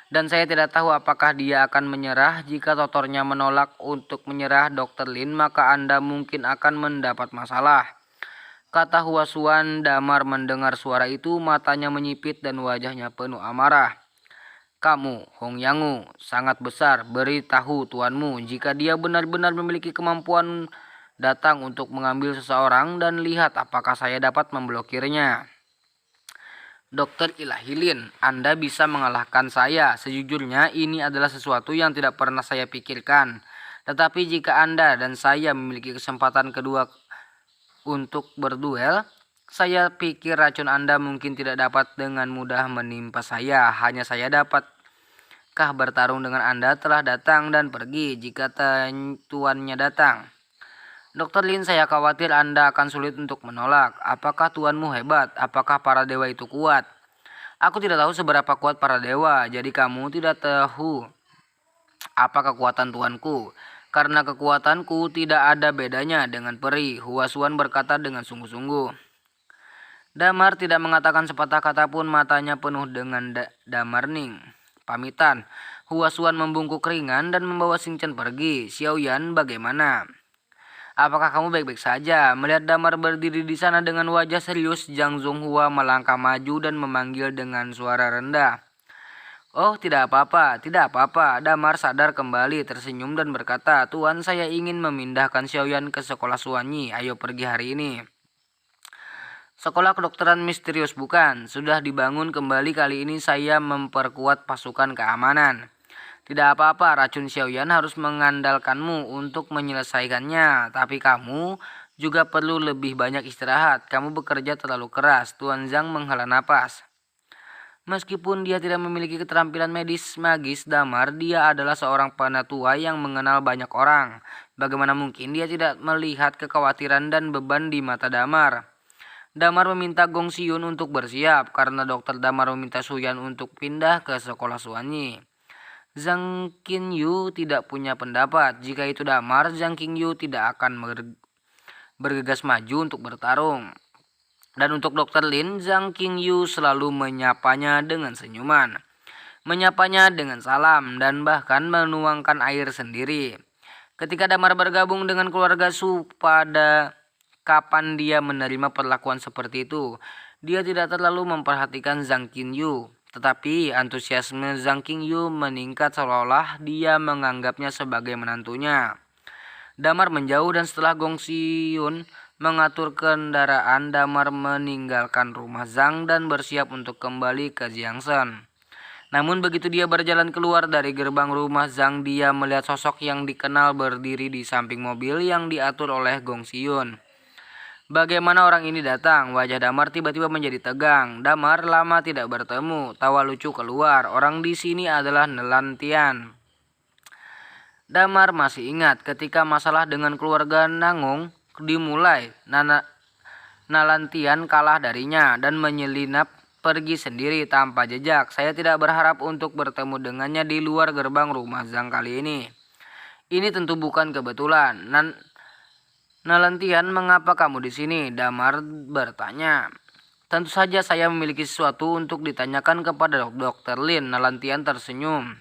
S1: Dan saya tidak tahu apakah dia akan menyerah. Jika Totornya menolak untuk menyerah Dr. Lin, maka Anda mungkin akan mendapat masalah, kata Huasuan. Damar mendengar suara itu, matanya menyipit dan wajahnya penuh amarah. Kamu, Hong Yangu, sangat besar. Beritahu tuanmu jika dia benar-benar memiliki kemampuan datang untuk mengambil seseorang dan lihat apakah saya dapat memblokirnya. Dokter Ilahilin, Anda bisa mengalahkan saya. Sejujurnya ini adalah sesuatu yang tidak pernah saya pikirkan. Tetapi jika Anda dan saya memiliki kesempatan kedua untuk berduel, saya pikir racun Anda mungkin tidak dapat dengan mudah menimpa saya. Hanya saya dapatkah bertarung dengan Anda telah datang dan pergi jika tuannya datang. Dr. Lin, saya khawatir Anda akan sulit untuk menolak. Apakah tuanmu hebat? Apakah para dewa itu kuat? Aku tidak tahu seberapa kuat para dewa, jadi kamu tidak tahu apa kekuatan tuanku. Karena kekuatanku tidak ada bedanya dengan peri, Huasuan berkata dengan sungguh-sungguh. Damar tidak mengatakan sepatah kata pun, matanya penuh dengan damarning. Pamitan, Huasuan membungkuk ringan dan membawa Xingchen pergi. Xiaoyan, bagaimana? Apakah kamu baik-baik saja? Melihat Damar berdiri di sana dengan wajah serius, Zhang Zonghua melangkah maju dan memanggil dengan suara rendah. Oh, tidak apa-apa, tidak apa-apa. Damar sadar kembali, tersenyum dan berkata, Tuan, saya ingin memindahkan Xiaoyan ke sekolah Suanyi. Ayo pergi hari ini. Sekolah kedokteran misterius bukan? Sudah dibangun kembali, kali ini saya memperkuat pasukan keamanan. Tidak apa-apa, racun Xiaoyan harus mengandalkanmu untuk menyelesaikannya. Tapi kamu juga perlu lebih banyak istirahat. Kamu bekerja terlalu keras. Tuan Zhang menghela napas. Meskipun dia tidak memiliki keterampilan medis magis Damar, dia adalah seorang penatua yang mengenal banyak orang. Bagaimana mungkin dia tidak melihat kekhawatiran dan beban di mata Damar? Damar meminta Gong Xiyun untuk bersiap, karena Dokter Damar meminta Suyan untuk pindah ke sekolah Suanyi. Zhang Qingyu tidak punya pendapat. Jika itu Damar, Zhang Qingyu tidak akan bergegas maju untuk bertarung. Dan untuk Dr. Lin, Zhang Qingyu selalu menyapanya dengan senyuman, menyapanya dengan salam, dan bahkan menuangkan air sendiri. Ketika Damar bergabung dengan keluarga Su, pada kapan dia menerima perlakuan seperti itu? Dia tidak terlalu memperhatikan Zhang Qingyu. Tetapi antusiasme Zhang Qingyu meningkat seolah-olah dia menganggapnya sebagai menantunya. Damar menjauh dan setelah Gong Xiyun mengatur kendaraan, Damar meninggalkan rumah Zhang dan bersiap untuk kembali ke Jiangsen. Namun begitu dia berjalan keluar dari gerbang rumah Zhang, dia melihat sosok yang dikenal berdiri di samping mobil yang diatur oleh Gong Xiyun. Bagaimana orang ini datang? Wajah Damar tiba-tiba menjadi tegang. Damar, lama tidak bertemu. Tawa lucu keluar. Orang di sini adalah Nelantian. Damar masih ingat ketika masalah dengan keluarga Nangung dimulai. Nalantian kalah darinya dan menyelinap pergi sendiri tanpa jejak. Saya tidak berharap untuk bertemu dengannya di luar gerbang rumah Zhang kali ini. Ini tentu bukan kebetulan. Nalantian, mengapa kamu di sini? Damar bertanya. Tentu saja saya memiliki sesuatu untuk ditanyakan kepada Dr. Lin. Nalantian tersenyum.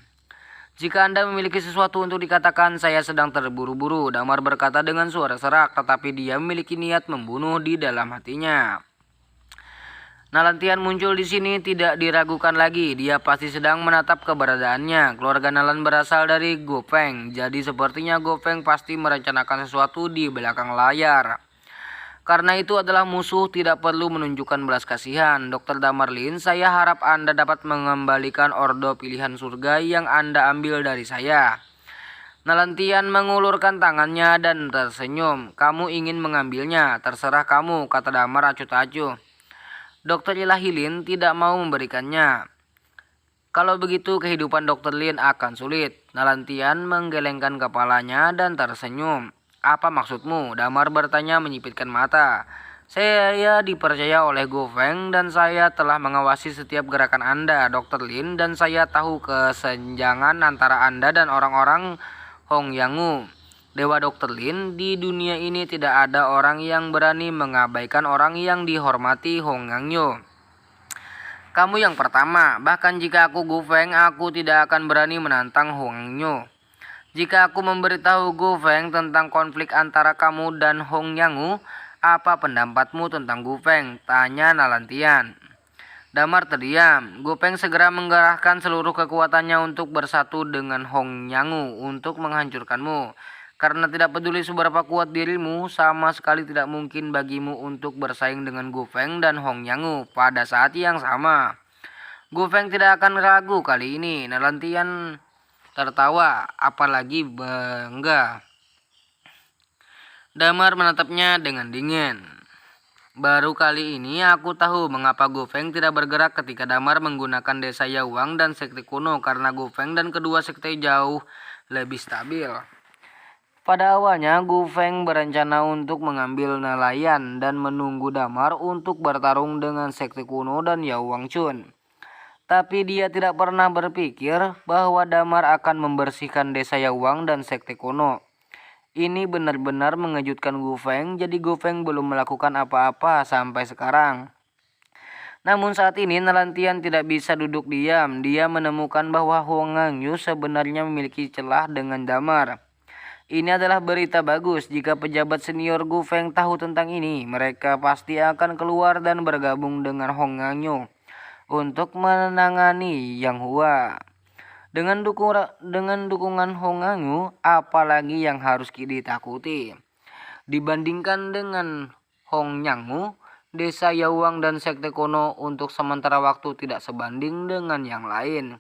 S1: Jika Anda memiliki sesuatu untuk dikatakan, saya sedang terburu-buru. Damar berkata dengan suara serak, tetapi dia memiliki niat membunuh di dalam hatinya. Nalantian muncul di sini tidak diragukan lagi. Dia pasti sedang menatap keberadaannya. Keluarga Nalan berasal dari Gopeng, jadi sepertinya Gopeng pasti merencanakan sesuatu di belakang layar. Karena itu adalah musuh, tidak perlu menunjukkan belas kasihan. Dr. Damar Lin, saya harap Anda dapat mengembalikan ordo pilihan surga yang Anda ambil dari saya. Nalantian mengulurkan tangannya dan tersenyum. Kamu ingin mengambilnya? Terserah kamu, kata Damar acuh-acuh. Dr. Ilahilin tidak mau memberikannya. Kalau begitu kehidupan Dr. Lin akan sulit. Nalantian menggelengkan kepalanya dan tersenyum. Apa maksudmu? Damar bertanya menyipitkan mata. Saya dipercaya oleh Gu Feng dan saya telah mengawasi setiap gerakan Anda, Dr. Lin, dan saya tahu kesenjangan antara Anda dan orang-orang Hong Yangu. Dewa Dr. Lin, di dunia ini tidak ada orang yang berani mengabaikan orang yang dihormati Hong Yangu. Kamu yang pertama, bahkan jika aku Gu Feng, aku tidak akan berani menantang Hong Yangu. Jika aku memberitahu Gu Feng tentang konflik antara kamu dan Hong Yangu, apa pendapatmu tentang Gu Feng? Tanya Nalantian. Damar terdiam. Gu Feng segera menggerahkan seluruh kekuatannya untuk bersatu dengan Hong Yangu untuk menghancurkanmu. Karena tidak peduli seberapa kuat dirimu, sama sekali tidak mungkin bagimu untuk bersaing dengan Gu Feng dan Hong Yangu pada saat yang sama. Gu Feng tidak akan ragu kali ini. Nalantian tertawa, apalagi bangga. Damar menatapnya dengan dingin. Baru kali ini aku tahu mengapa Gu Feng tidak bergerak ketika Damar menggunakan desa Yawang dan sekte kuno, karena Gu Feng dan kedua sekte jauh lebih stabil. Pada awalnya Gu Feng berencana untuk mengambil nelayan dan menunggu Damar untuk bertarung dengan sekte kuno dan Yao Wang Chun. Tapi dia tidak pernah berpikir bahwa Damar akan membersihkan desa Yawang dan sekte kuno. Ini benar-benar mengejutkan Gu Feng, jadi Gu Feng belum melakukan apa-apa sampai sekarang. Namun saat ini Nalantian tidak bisa duduk diam. Dia menemukan bahwa Huang Angyu sebenarnya memiliki celah dengan Damar. Ini adalah berita bagus. Jika pejabat senior Gu Feng tahu tentang ini, mereka pasti akan keluar dan bergabung dengan Hong Angyu untuk menangani Yang Hua. Dengan dukungan Hong Angyu, apalagi yang harus ditakuti? Dibandingkan dengan Hong Yangu, desa Yawang dan sekte kuno untuk sementara waktu tidak sebanding dengan yang lain.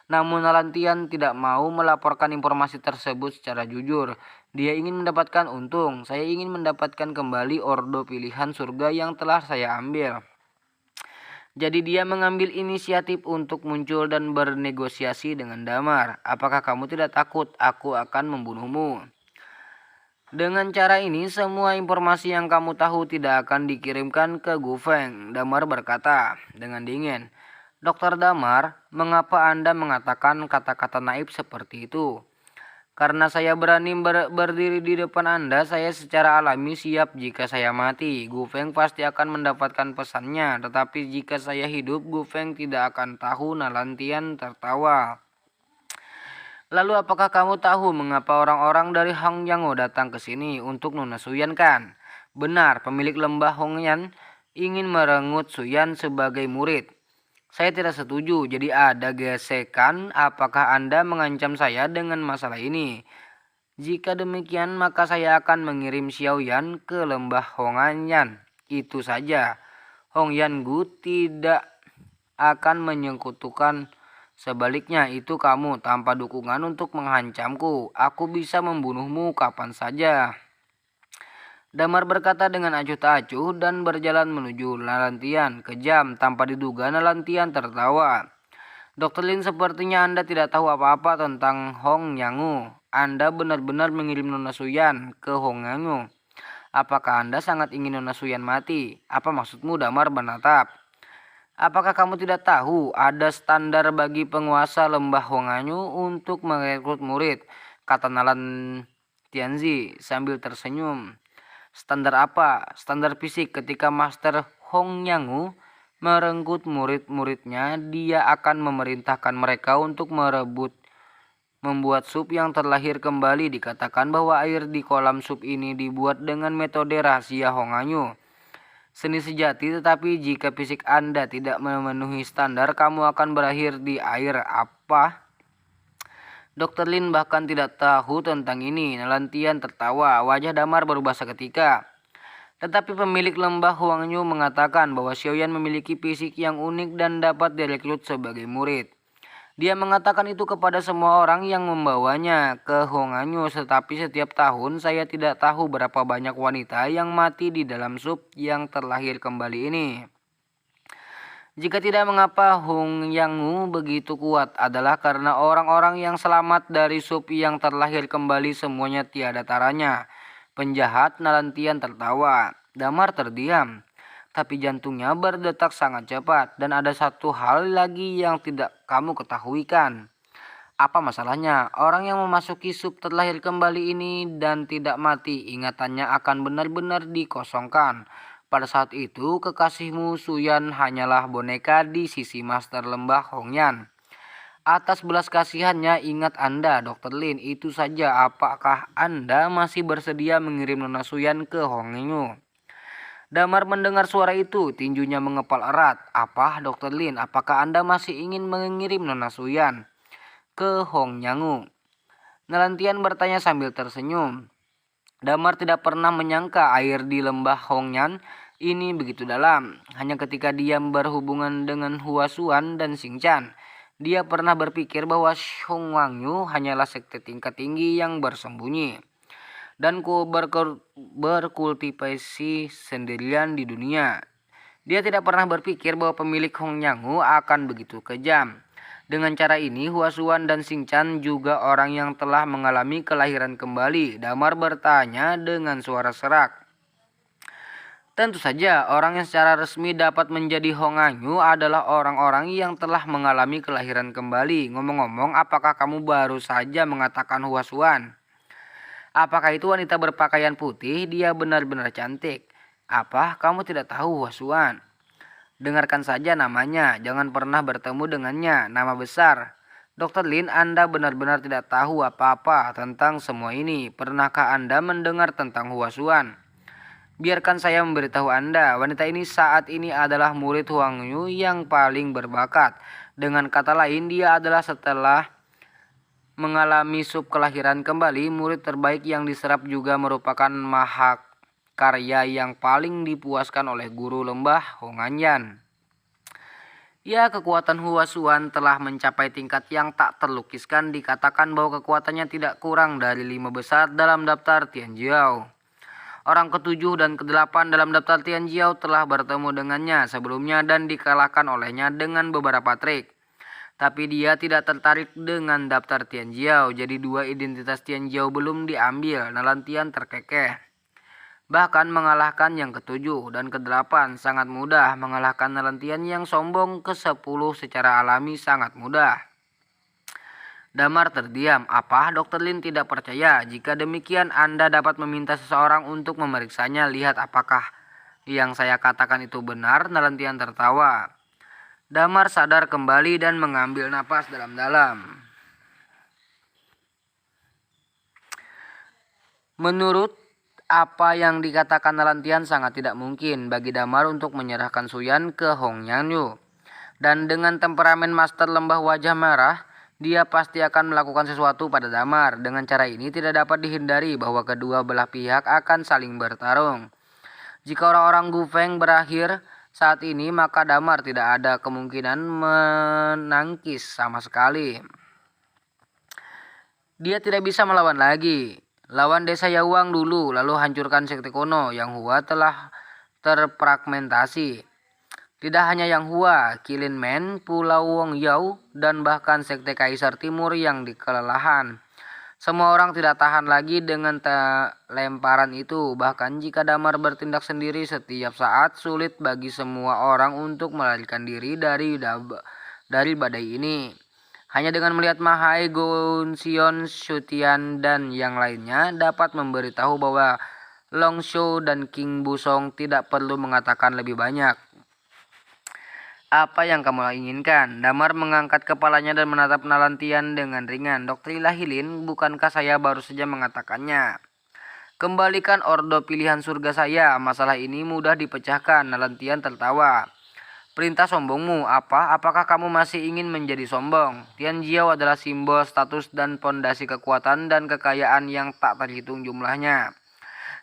S1: Namun Nalantian tidak mau melaporkan informasi tersebut secara jujur. Dia ingin mendapatkan untung. Saya ingin mendapatkan kembali ordo pilihan surga yang telah saya ambil. Jadi dia mengambil inisiatif untuk muncul dan bernegosiasi dengan Damar. Apakah kamu tidak takut aku akan membunuhmu? Dengan cara ini, semua informasi yang kamu tahu tidak akan dikirimkan ke Gu Feng. Damar berkata dengan dingin. Dokter Damar, mengapa Anda mengatakan kata-kata naif seperti itu? Karena saya berani berdiri di depan Anda, saya secara alami siap jika saya mati. Gu Feng pasti akan mendapatkan pesannya, tetapi jika saya hidup, Gu Feng tidak akan tahu. Nalantian tertawa. Lalu apakah kamu tahu mengapa orang-orang dari Hong Yango datang ke sini untuk Nona Suyan kan? Benar, pemilik lembah Hongyan ingin merenggut Suyan sebagai murid. Saya tidak setuju, jadi ada gesekan. Apakah Anda mengancam saya dengan masalah ini? Jika demikian, maka saya akan mengirim Xiaoyan ke lembah Hongyan. Itu saja. Hongyan Gu tidak akan menyekutukan. Sebaliknya, itu kamu tanpa dukungan untuk mengancamku. Aku bisa membunuhmu kapan saja. Damar berkata dengan acuh tak acuh dan berjalan menuju Nalantian. Kejam, tanpa diduga Nalantian tertawa. Dr. Lin, sepertinya Anda tidak tahu apa-apa tentang Hong Yangu. Anda benar-benar mengirim Nona Suyan ke Hong Yangu. Apakah Anda sangat ingin Nona Suyan mati? Apa maksudmu? Damar menatap. Apakah kamu tidak tahu ada standar bagi penguasa lembah Hong Yangu untuk merekrut murid? Kata Nalan Tianzi sambil tersenyum. Standar apa? Standar fisik. Ketika Master Hong Yangu merenggut murid-muridnya, dia akan memerintahkan mereka untuk membuat sup yang terlahir kembali. Dikatakan bahwa air di kolam sup ini dibuat dengan metode rahasia Hong Yangu. Seni sejati, tetapi jika fisik Anda tidak memenuhi standar, kamu akan berakhir di air. Apa? Dr. Lin bahkan tidak tahu tentang ini. Nalantian tertawa. Wajah Damar berubah seketika. Tetapi pemilik lembah Huang Yu mengatakan bahwa Xiaoyan memiliki fisik yang unik dan dapat direkrut sebagai murid. Dia mengatakan itu kepada semua orang yang membawanya ke Huang Yu. Tetapi setiap tahun saya tidak tahu berapa banyak wanita yang mati di dalam sup yang terlahir kembali ini. Jika tidak, mengapa Hong Yangu begitu kuat? Adalah karena orang-orang yang selamat dari sup yang terlahir kembali semuanya tiada taranya. Penjahat. Nalantian tertawa. Damar terdiam, tapi jantungnya berdetak sangat cepat dan ada satu hal lagi yang tidak kamu ketahui kan? Apa masalahnya? Orang yang memasuki sub terlahir kembali ini dan tidak mati, ingatannya akan benar-benar dikosongkan. Pada saat itu, kekasihmu Suyan hanyalah boneka di sisi Master Lembah Hongyan. Atas belas kasihannya, ingat Anda, Dr. Lin, itu saja. Apakah Anda masih bersedia mengirim Nona Suyan ke Hongyu? Damar mendengar suara itu, tinjunya mengepal erat. Apa, Dr. Lin, apakah Anda masih ingin mengirim Nona Suyan ke Hongyangu? Nalantian bertanya sambil tersenyum. Damar tidak pernah menyangka air di lembah Hongyan ini begitu dalam. Hanya ketika dia berhubungan dengan Huasuan dan Xingchan, dia pernah berpikir bahwa Hongwanyu hanyalah sekte tingkat tinggi yang bersembunyi dan berkultivasi sendirian di dunia. Dia tidak pernah berpikir bahwa pemilik Hongyangu akan begitu kejam. Dengan cara ini, Huasuan dan Xingchan juga orang yang telah mengalami kelahiran kembali. Damar bertanya dengan suara serak. Tentu saja, orang yang secara resmi dapat menjadi Hongyangu adalah orang-orang yang telah mengalami kelahiran kembali. Ngomong-ngomong, apakah kamu baru saja mengatakan Huasuan? Apakah itu wanita berpakaian putih? Dia benar-benar cantik. Apa, kamu tidak tahu Huasuan? Dengarkan saja namanya, jangan pernah bertemu dengannya. Nama besar. Dr. Lin, Anda benar-benar tidak tahu apa-apa tentang semua ini. Pernahkah Anda mendengar tentang Huasuan? Biarkan saya memberitahu Anda, wanita ini saat ini adalah murid Huang Yu yang paling berbakat. Dengan kata lain, dia adalah setelah mengalami sub kelahiran kembali, murid terbaik yang diserap juga merupakan mahakarya yang paling dipuaskan oleh guru lembah Hongyan. Ya, kekuatan Huasuan telah mencapai tingkat yang tak terlukiskan. Dikatakan bahwa kekuatannya tidak kurang dari 5 besar dalam daftar Tianjiao. Orang ke-7 dan ke-8 dalam daftar Tianjiao telah bertemu dengannya sebelumnya dan dikalahkan olehnya dengan beberapa trik. Tapi dia tidak tertarik dengan daftar Tianjiao, jadi 2 identitas Tianjiao belum diambil. Nalantian terkekeh. Bahkan mengalahkan yang ke-7 dan ke-8 sangat mudah. Mengalahkan Nalantian yang sombong ke-10 secara alami sangat mudah. Damar terdiam. Apa, Dr. Lin tidak percaya? Jika demikian, Anda dapat meminta seseorang untuk memeriksanya. Lihat apakah yang saya katakan itu benar. Nalantian tertawa. Damar sadar kembali dan mengambil napas dalam-dalam. Menurut apa yang dikatakan Nalantian sangat tidak mungkin bagi Damar untuk menyerahkan Suyan ke Hongyanyu. Dan dengan temperamen Master Lembah Wajah Merah, dia pasti akan melakukan sesuatu pada Damar. Dengan cara ini tidak dapat dihindari bahwa kedua belah pihak akan saling bertarung. Jika orang-orang Gu Feng berakhir saat ini, maka Damar tidak ada kemungkinan menangkis sama sekali. Dia tidak bisa melawan lagi. Lawan desa Yawang dulu, lalu hancurkan sekte Kono. Yang Hua telah terfragmentasi. Tidak hanya Yang Hua, Kilin Men, Pulau Wong Yao, dan bahkan sekte Kaisar Timur yang dikelelahan. Semua orang tidak tahan lagi dengan lemparan itu. Bahkan jika Damar bertindak sendiri setiap saat, sulit bagi semua orang untuk melarikan diri dari badai ini. Hanya dengan melihat Mahai, Gonsion, Shutian, dan yang lainnya dapat memberitahu bahwa Long Shou dan King Busong tidak perlu mengatakan lebih banyak. Apa yang kamu inginkan? Damar mengangkat kepalanya dan menatap Nalantian dengan ringan. Dr. Ilahi Lin, bukankah saya baru saja mengatakannya? Kembalikan ordo pilihan surga saya. Masalah ini mudah dipecahkan. Nalantian tertawa. Perintah sombongmu apa? Apakah kamu masih ingin menjadi sombong? Tianjiao adalah simbol status dan pondasi kekuatan dan kekayaan yang tak terhitung jumlahnya.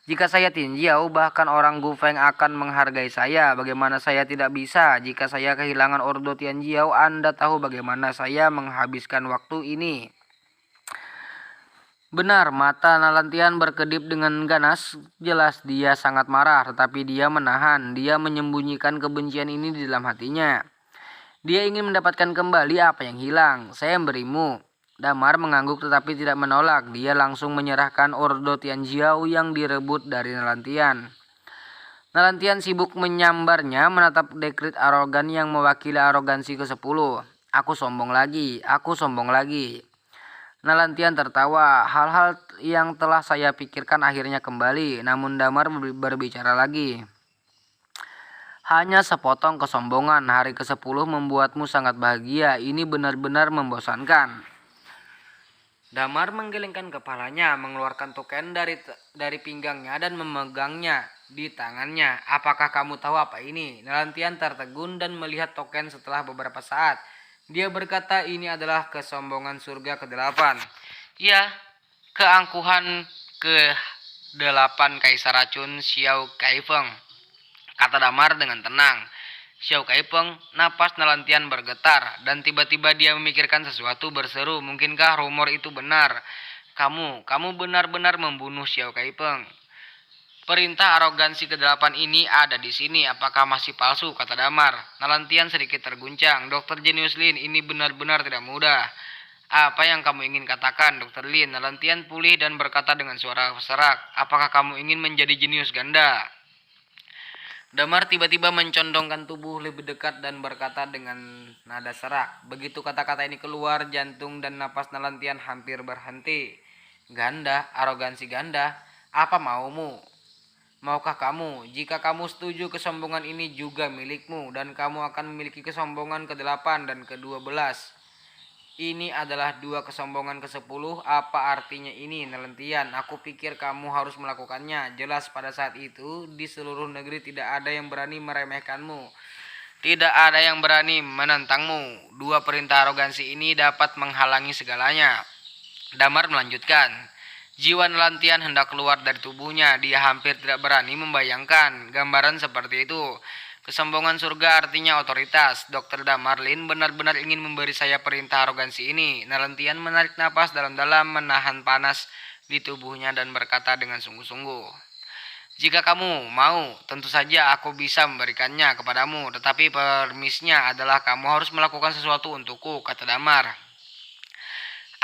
S1: Jika saya Tianjiao, bahkan orang Gu Feng akan menghargai saya. Bagaimana saya tidak bisa? Jika saya kehilangan ordo Tianjiao, Anda tahu bagaimana saya menghabiskan waktu ini. Benar, mata Nalantian berkedip dengan ganas. Jelas dia sangat marah, tetapi dia menahan. Dia menyembunyikan kebencian ini di dalam hatinya. Dia ingin mendapatkan kembali apa yang hilang. Saya memberimu. Damar mengangguk tetapi tidak menolak. Dia langsung menyerahkan ordo Tianjiao yang direbut dari Nalantian. Nalantian sibuk menyambarnya, menatap dekrit arogan yang mewakili arogansi ke-10. Aku sombong lagi, aku sombong lagi. Nalantian tertawa. Hal-hal yang telah saya pikirkan akhirnya kembali, namun Damar berbicara lagi. Hanya sepotong kesombongan, hari ke-10 membuatmu sangat bahagia. Ini benar-benar membosankan. Damar menggelengkan kepalanya, mengeluarkan token dari pinggangnya dan memegangnya di tangannya. Apakah kamu tahu apa ini? Nalantian tertegun dan melihat token setelah beberapa saat. Dia berkata ini adalah kesombongan surga ke-8. Ya, keangkuhan ke-8 Kaisar Racun Xiao Kaifeng, kata Damar dengan tenang. Xiao Kaifeng, napas Nalantian bergetar, dan tiba-tiba dia memikirkan sesuatu, berseru, mungkinkah rumor itu benar? Kamu benar-benar membunuh Xiao Kaifeng. Perintah arogansi ke-8 ini ada di sini, apakah masih palsu? Kata Damar. Nalantian sedikit terguncang. Dokter Jenius Lin, ini benar-benar tidak mudah. Apa yang kamu ingin katakan, Dokter Lin? Nalantian pulih dan berkata dengan suara serak, apakah kamu ingin menjadi jenius ganda? Damar tiba-tiba mencondongkan tubuh lebih dekat dan berkata dengan nada serak. Begitu kata-kata ini keluar, jantung dan napas Nalantian hampir berhenti. Ganda, arogansi ganda, apa maumu? Maukah kamu? Jika kamu setuju, kesombongan ini juga milikmu, dan kamu akan memiliki kesombongan ke-8 dan ke-12. Ini adalah 2 kesombongan ke-10. Apa artinya ini, Nalantian? Aku pikir kamu harus melakukannya. Jelas pada saat itu di seluruh negeri tidak ada yang berani meremehkanmu. Tidak ada yang berani menentangmu. 2 perintah arogansi ini dapat menghalangi segalanya. Damar melanjutkan. Jiwa Nalantian hendak keluar dari tubuhnya. Dia hampir tidak berani membayangkan gambaran seperti itu. Kesombongan surga artinya otoritas. Dr. Damar Lin benar-benar ingin memberi saya perintah arogansi ini. Nalantian menarik napas dalam-dalam, menahan panas di tubuhnya dan berkata dengan sungguh-sungguh. Jika kamu mau, tentu saja aku bisa memberikannya kepadamu. Tetapi permisnya adalah kamu harus melakukan sesuatu untukku, kata Damar.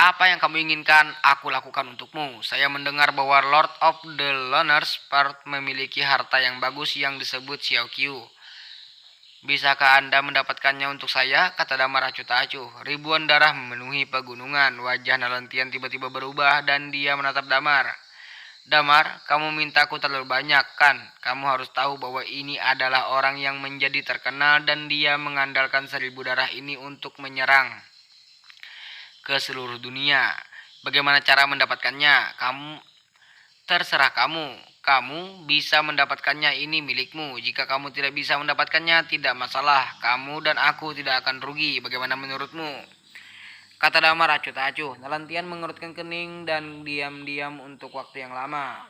S1: Apa yang kamu inginkan, aku lakukan untukmu. Saya mendengar bahwa Lord of the Loners Part memiliki harta yang bagus yang disebut Xiao Qiu. Bisakah Anda mendapatkannya untuk saya? Kata Damar acuh tak acuh. Ribuan darah memenuhi pegunungan. Wajah Nalantian tiba-tiba berubah dan dia menatap Damar. Damar, kamu mintaku terlalu banyak kan? Kamu harus tahu bahwa ini adalah orang yang menjadi terkenal dan dia mengandalkan 1000 darah ini untuk menyerang ke seluruh dunia. Bagaimana cara mendapatkannya? Terserah kamu. Kamu bisa mendapatkannya, ini milikmu. Jika kamu tidak bisa mendapatkannya, tidak masalah. Kamu dan aku tidak akan rugi. Bagaimana menurutmu? Kata Damar acuh tak acuh. Nalantian mengerutkan kening dan diam-diam untuk waktu yang lama.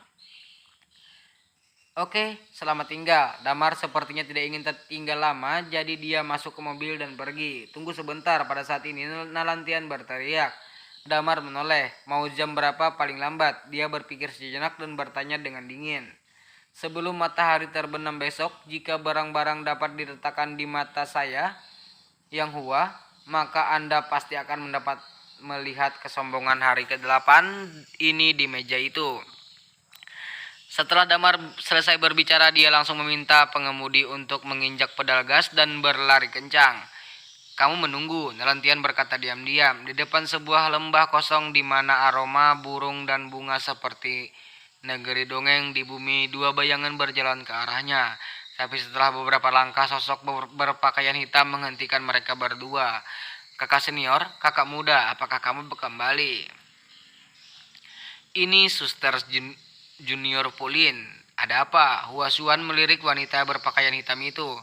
S1: Oke, selamat tinggal. Damar sepertinya tidak ingin tinggal lama, jadi dia masuk ke mobil dan pergi. Tunggu sebentar, pada saat ini Nalantian berteriak. Damar menoleh. Mau jam berapa paling lambat? Dia berpikir sejenak dan bertanya dengan dingin. Sebelum matahari terbenam besok, jika barang-barang dapat diletakkan di mata saya yang hua, maka Anda pasti akan melihat kesombongan hari ke-8 ini di meja itu. Setelah Damar selesai berbicara, dia langsung meminta pengemudi untuk menginjak pedal gas dan berlari kencang. Kamu menunggu, Nalantian berkata diam-diam, di depan sebuah lembah kosong di mana aroma burung dan bunga seperti negeri dongeng di bumi. 2 bayangan berjalan ke arahnya. Tapi setelah beberapa langkah, sosok berpakaian hitam menghentikan mereka berdua. Kakak senior, kakak muda, apakah kamu kembali? Ini Suster Junior Pauline. Ada apa? Huasuan melirik wanita berpakaian hitam itu.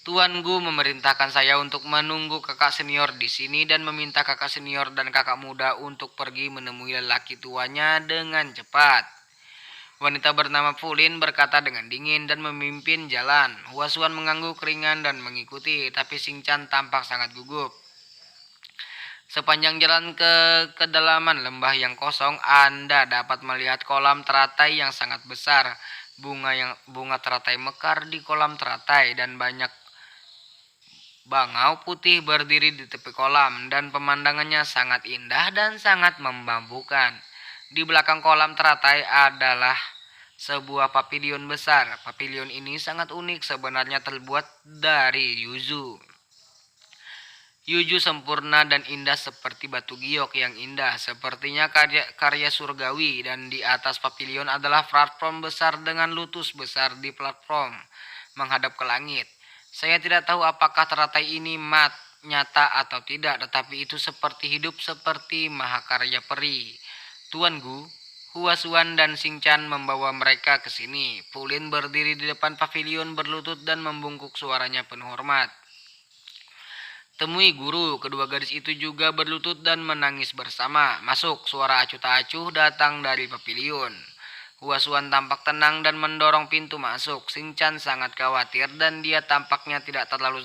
S1: Tuanku memerintahkan saya untuk menunggu kakak senior di sini dan meminta kakak senior dan kakak muda untuk pergi menemui lelaki tuanya dengan cepat. Wanita bernama Pauline berkata dengan dingin dan memimpin jalan. Huasuan mengangguk ringan dan mengikuti, tapi Xingchan tampak sangat gugup. Sepanjang jalan ke kedalaman lembah yang kosong, Anda dapat melihat kolam teratai yang sangat besar. Bunga teratai mekar di kolam teratai dan banyak bangau putih berdiri di tepi kolam dan pemandangannya sangat indah dan sangat memabukkan. Di belakang kolam teratai adalah sebuah pavilion besar. Pavilion ini sangat unik, sebenarnya terbuat dari yuzu. Yuzu sempurna dan indah seperti batu giok yang indah, sepertinya karya surgawi, dan di atas pavilion adalah platform besar dengan lotus besar di platform menghadap ke langit. Saya tidak tahu apakah teratai ini nyata atau tidak, tetapi itu seperti hidup, seperti mahakarya peri. Tuan Gu, Huasuan dan Singchan membawa mereka ke sini. Pulin berdiri di depan pavilion berlutut dan membungkuk, suaranya penuh hormat. Temui guru, kedua gadis itu juga berlutut dan menangis bersama. Masuk, suara acuh tak acuh datang dari pavilion. Huasuan tampak tenang dan mendorong pintu masuk. Singchan sangat khawatir dan dia tampaknya tidak terlalu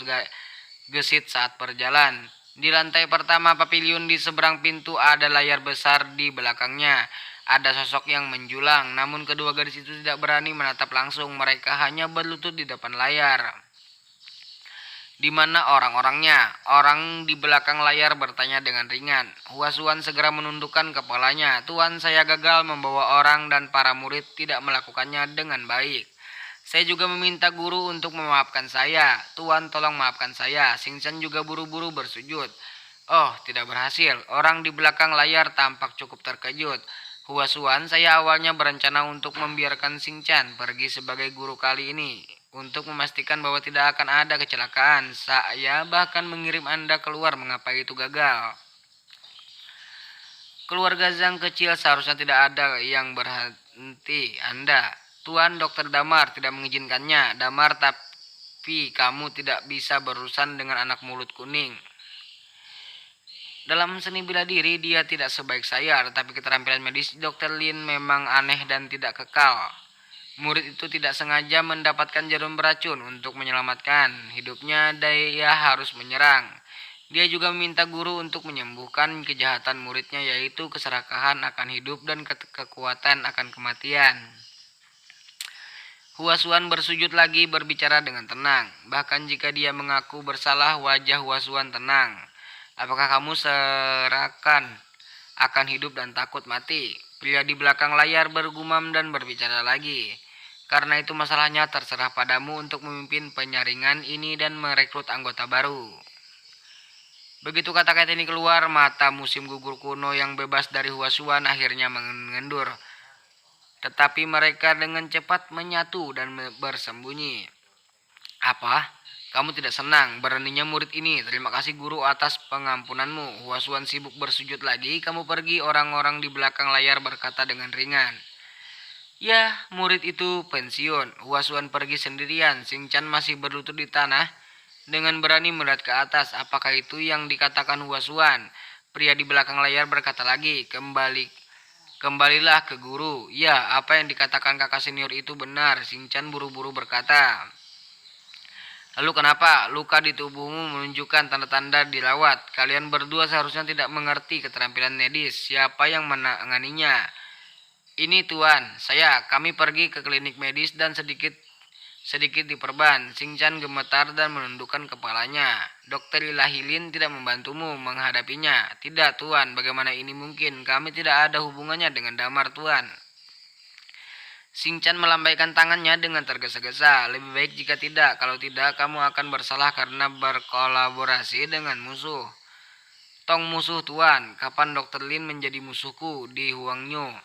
S1: gesit saat berjalan. Di lantai pertama pavilion di seberang pintu ada layar besar di belakangnya. Ada sosok yang menjulang, namun kedua gadis itu tidak berani menatap langsung. Mereka hanya berlutut di depan layar. Di mana orang-orangnya? Orang di belakang layar bertanya dengan ringan. Huasuan segera menundukkan kepalanya. Tuan, saya gagal membawa orang dan para murid tidak melakukannya dengan baik. Saya juga meminta guru untuk memaafkan saya. Tuan, tolong maafkan saya. Singchan juga buru-buru bersujud. Oh, tidak berhasil. Orang di belakang layar tampak cukup terkejut. Huasuan, saya awalnya berencana untuk membiarkan Singchan pergi sebagai guru kali ini, untuk memastikan bahwa tidak akan ada kecelakaan. Saya bahkan mengirim Anda keluar. Mengapa itu gagal? Keluarga Zhang kecil, seharusnya tidak ada yang berhenti Anda. Tuan, Dokter Damar tidak mengizinkannya. Damar, tapi kamu tidak bisa berurusan dengan anak mulut kuning. Dalam seni bela diri dia tidak sebaik saya, tetapi keterampilan medis Dr. Lin memang aneh dan tidak kekal. Murid itu tidak sengaja mendapatkan jarum beracun untuk menyelamatkan hidupnya. Dia harus menyerang. Dia juga meminta guru untuk menyembuhkan kejahatan muridnya, yaitu keserakahan akan hidup dan kekuatan akan kematian. Huasuan bersujud lagi, berbicara dengan tenang. Bahkan jika dia mengaku bersalah, wajah Huasuan tenang. Apakah kamu serahkan akan hidup dan takut mati? Pria di belakang layar bergumam dan berbicara lagi. Karena itu masalahnya terserah padamu untuk memimpin penyaringan ini dan merekrut anggota baru. Begitu kata-kata ini keluar, mata musim gugur kuno yang bebas dari Huasuan akhirnya mengendur. Tetapi mereka dengan cepat menyatu dan bersembunyi. Apa? Kamu tidak senang beraninya murid ini? Terima kasih guru atas pengampunanmu. Huasuan sibuk bersujud lagi. Kamu pergi, orang-orang di belakang layar berkata dengan ringan. Ya, murid itu pensiun. Huasuan pergi sendirian. Singchan masih berlutut di tanah dengan berani melihat ke atas. Apakah itu yang dikatakan Huasuan? Pria di belakang layar berkata lagi. Kembalilah ke guru. Ya, apa yang dikatakan kakak senior itu benar. Singchan buru-buru berkata. Lalu kenapa? Luka di tubuhmu menunjukkan tanda-tanda dirawat. Kalian berdua seharusnya tidak mengerti keterampilan medis. Siapa yang menanganinya? Ini tuan, kami pergi ke klinik medis dan sedikit diperban. Singchan gemetar dan menundukkan kepalanya. Dokter Ilahilin tidak membantumu menghadapinya. Tidak tuan, bagaimana ini mungkin? Kami tidak ada hubungannya dengan Damar tuan. Singchan melambaikan tangannya dengan tergesa-gesa. Lebih baik jika tidak. Kalau tidak, kamu akan bersalah karena berkolaborasi dengan musuh. Tong musuh tuan. Kapan Dr. Lin menjadi musuhku di Huangnyo?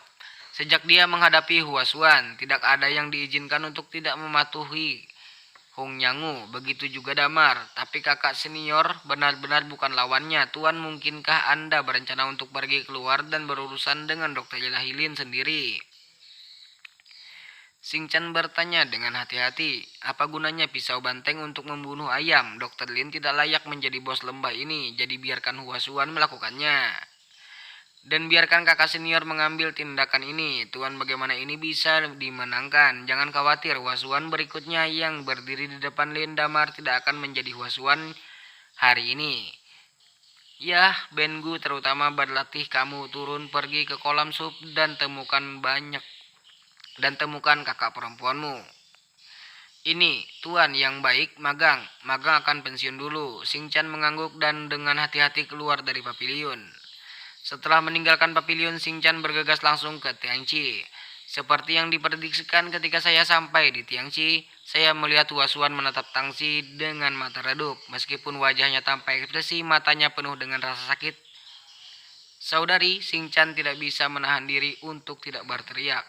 S1: Sejak dia menghadapi Huasuan, tidak ada yang diizinkan untuk tidak mematuhi Hongyangu. Begitu juga Damar. Tapi kakak senior benar-benar bukan lawannya. Tuan, mungkinkah Anda berencana untuk pergi keluar dan berurusan dengan Dr. Ilahilin sendiri? Singchan bertanya dengan hati-hati. Apa gunanya pisau banteng untuk membunuh ayam? Dr. Lin tidak layak menjadi bos lembah ini, jadi biarkan Huasuan melakukannya. Dan biarkan kakak senior mengambil tindakan ini. Tuan, bagaimana ini bisa dimenangkan? Jangan khawatir, Huasuan berikutnya yang berdiri di depan Lin Damar tidak akan menjadi Huasuan hari ini. Ya, Bengu terutama berlatih. Kamu turun pergi ke kolam sup dan temukan kakak perempuanmu. Ini, tuan yang baik, magang akan pensiun dulu. Singchan mengangguk dan dengan hati-hati keluar dari pavilion. Setelah meninggalkan pavilion, Singchan bergegas langsung ke Tianqi. Seperti yang diprediksikan ketika saya sampai di Tiangsi, saya melihat Wasuan menatap Tangsi dengan mata redup. Meskipun wajahnya tanpa ekspresi, matanya penuh dengan rasa sakit. Saudari, Sing Chan tidak bisa menahan diri untuk tidak berteriak.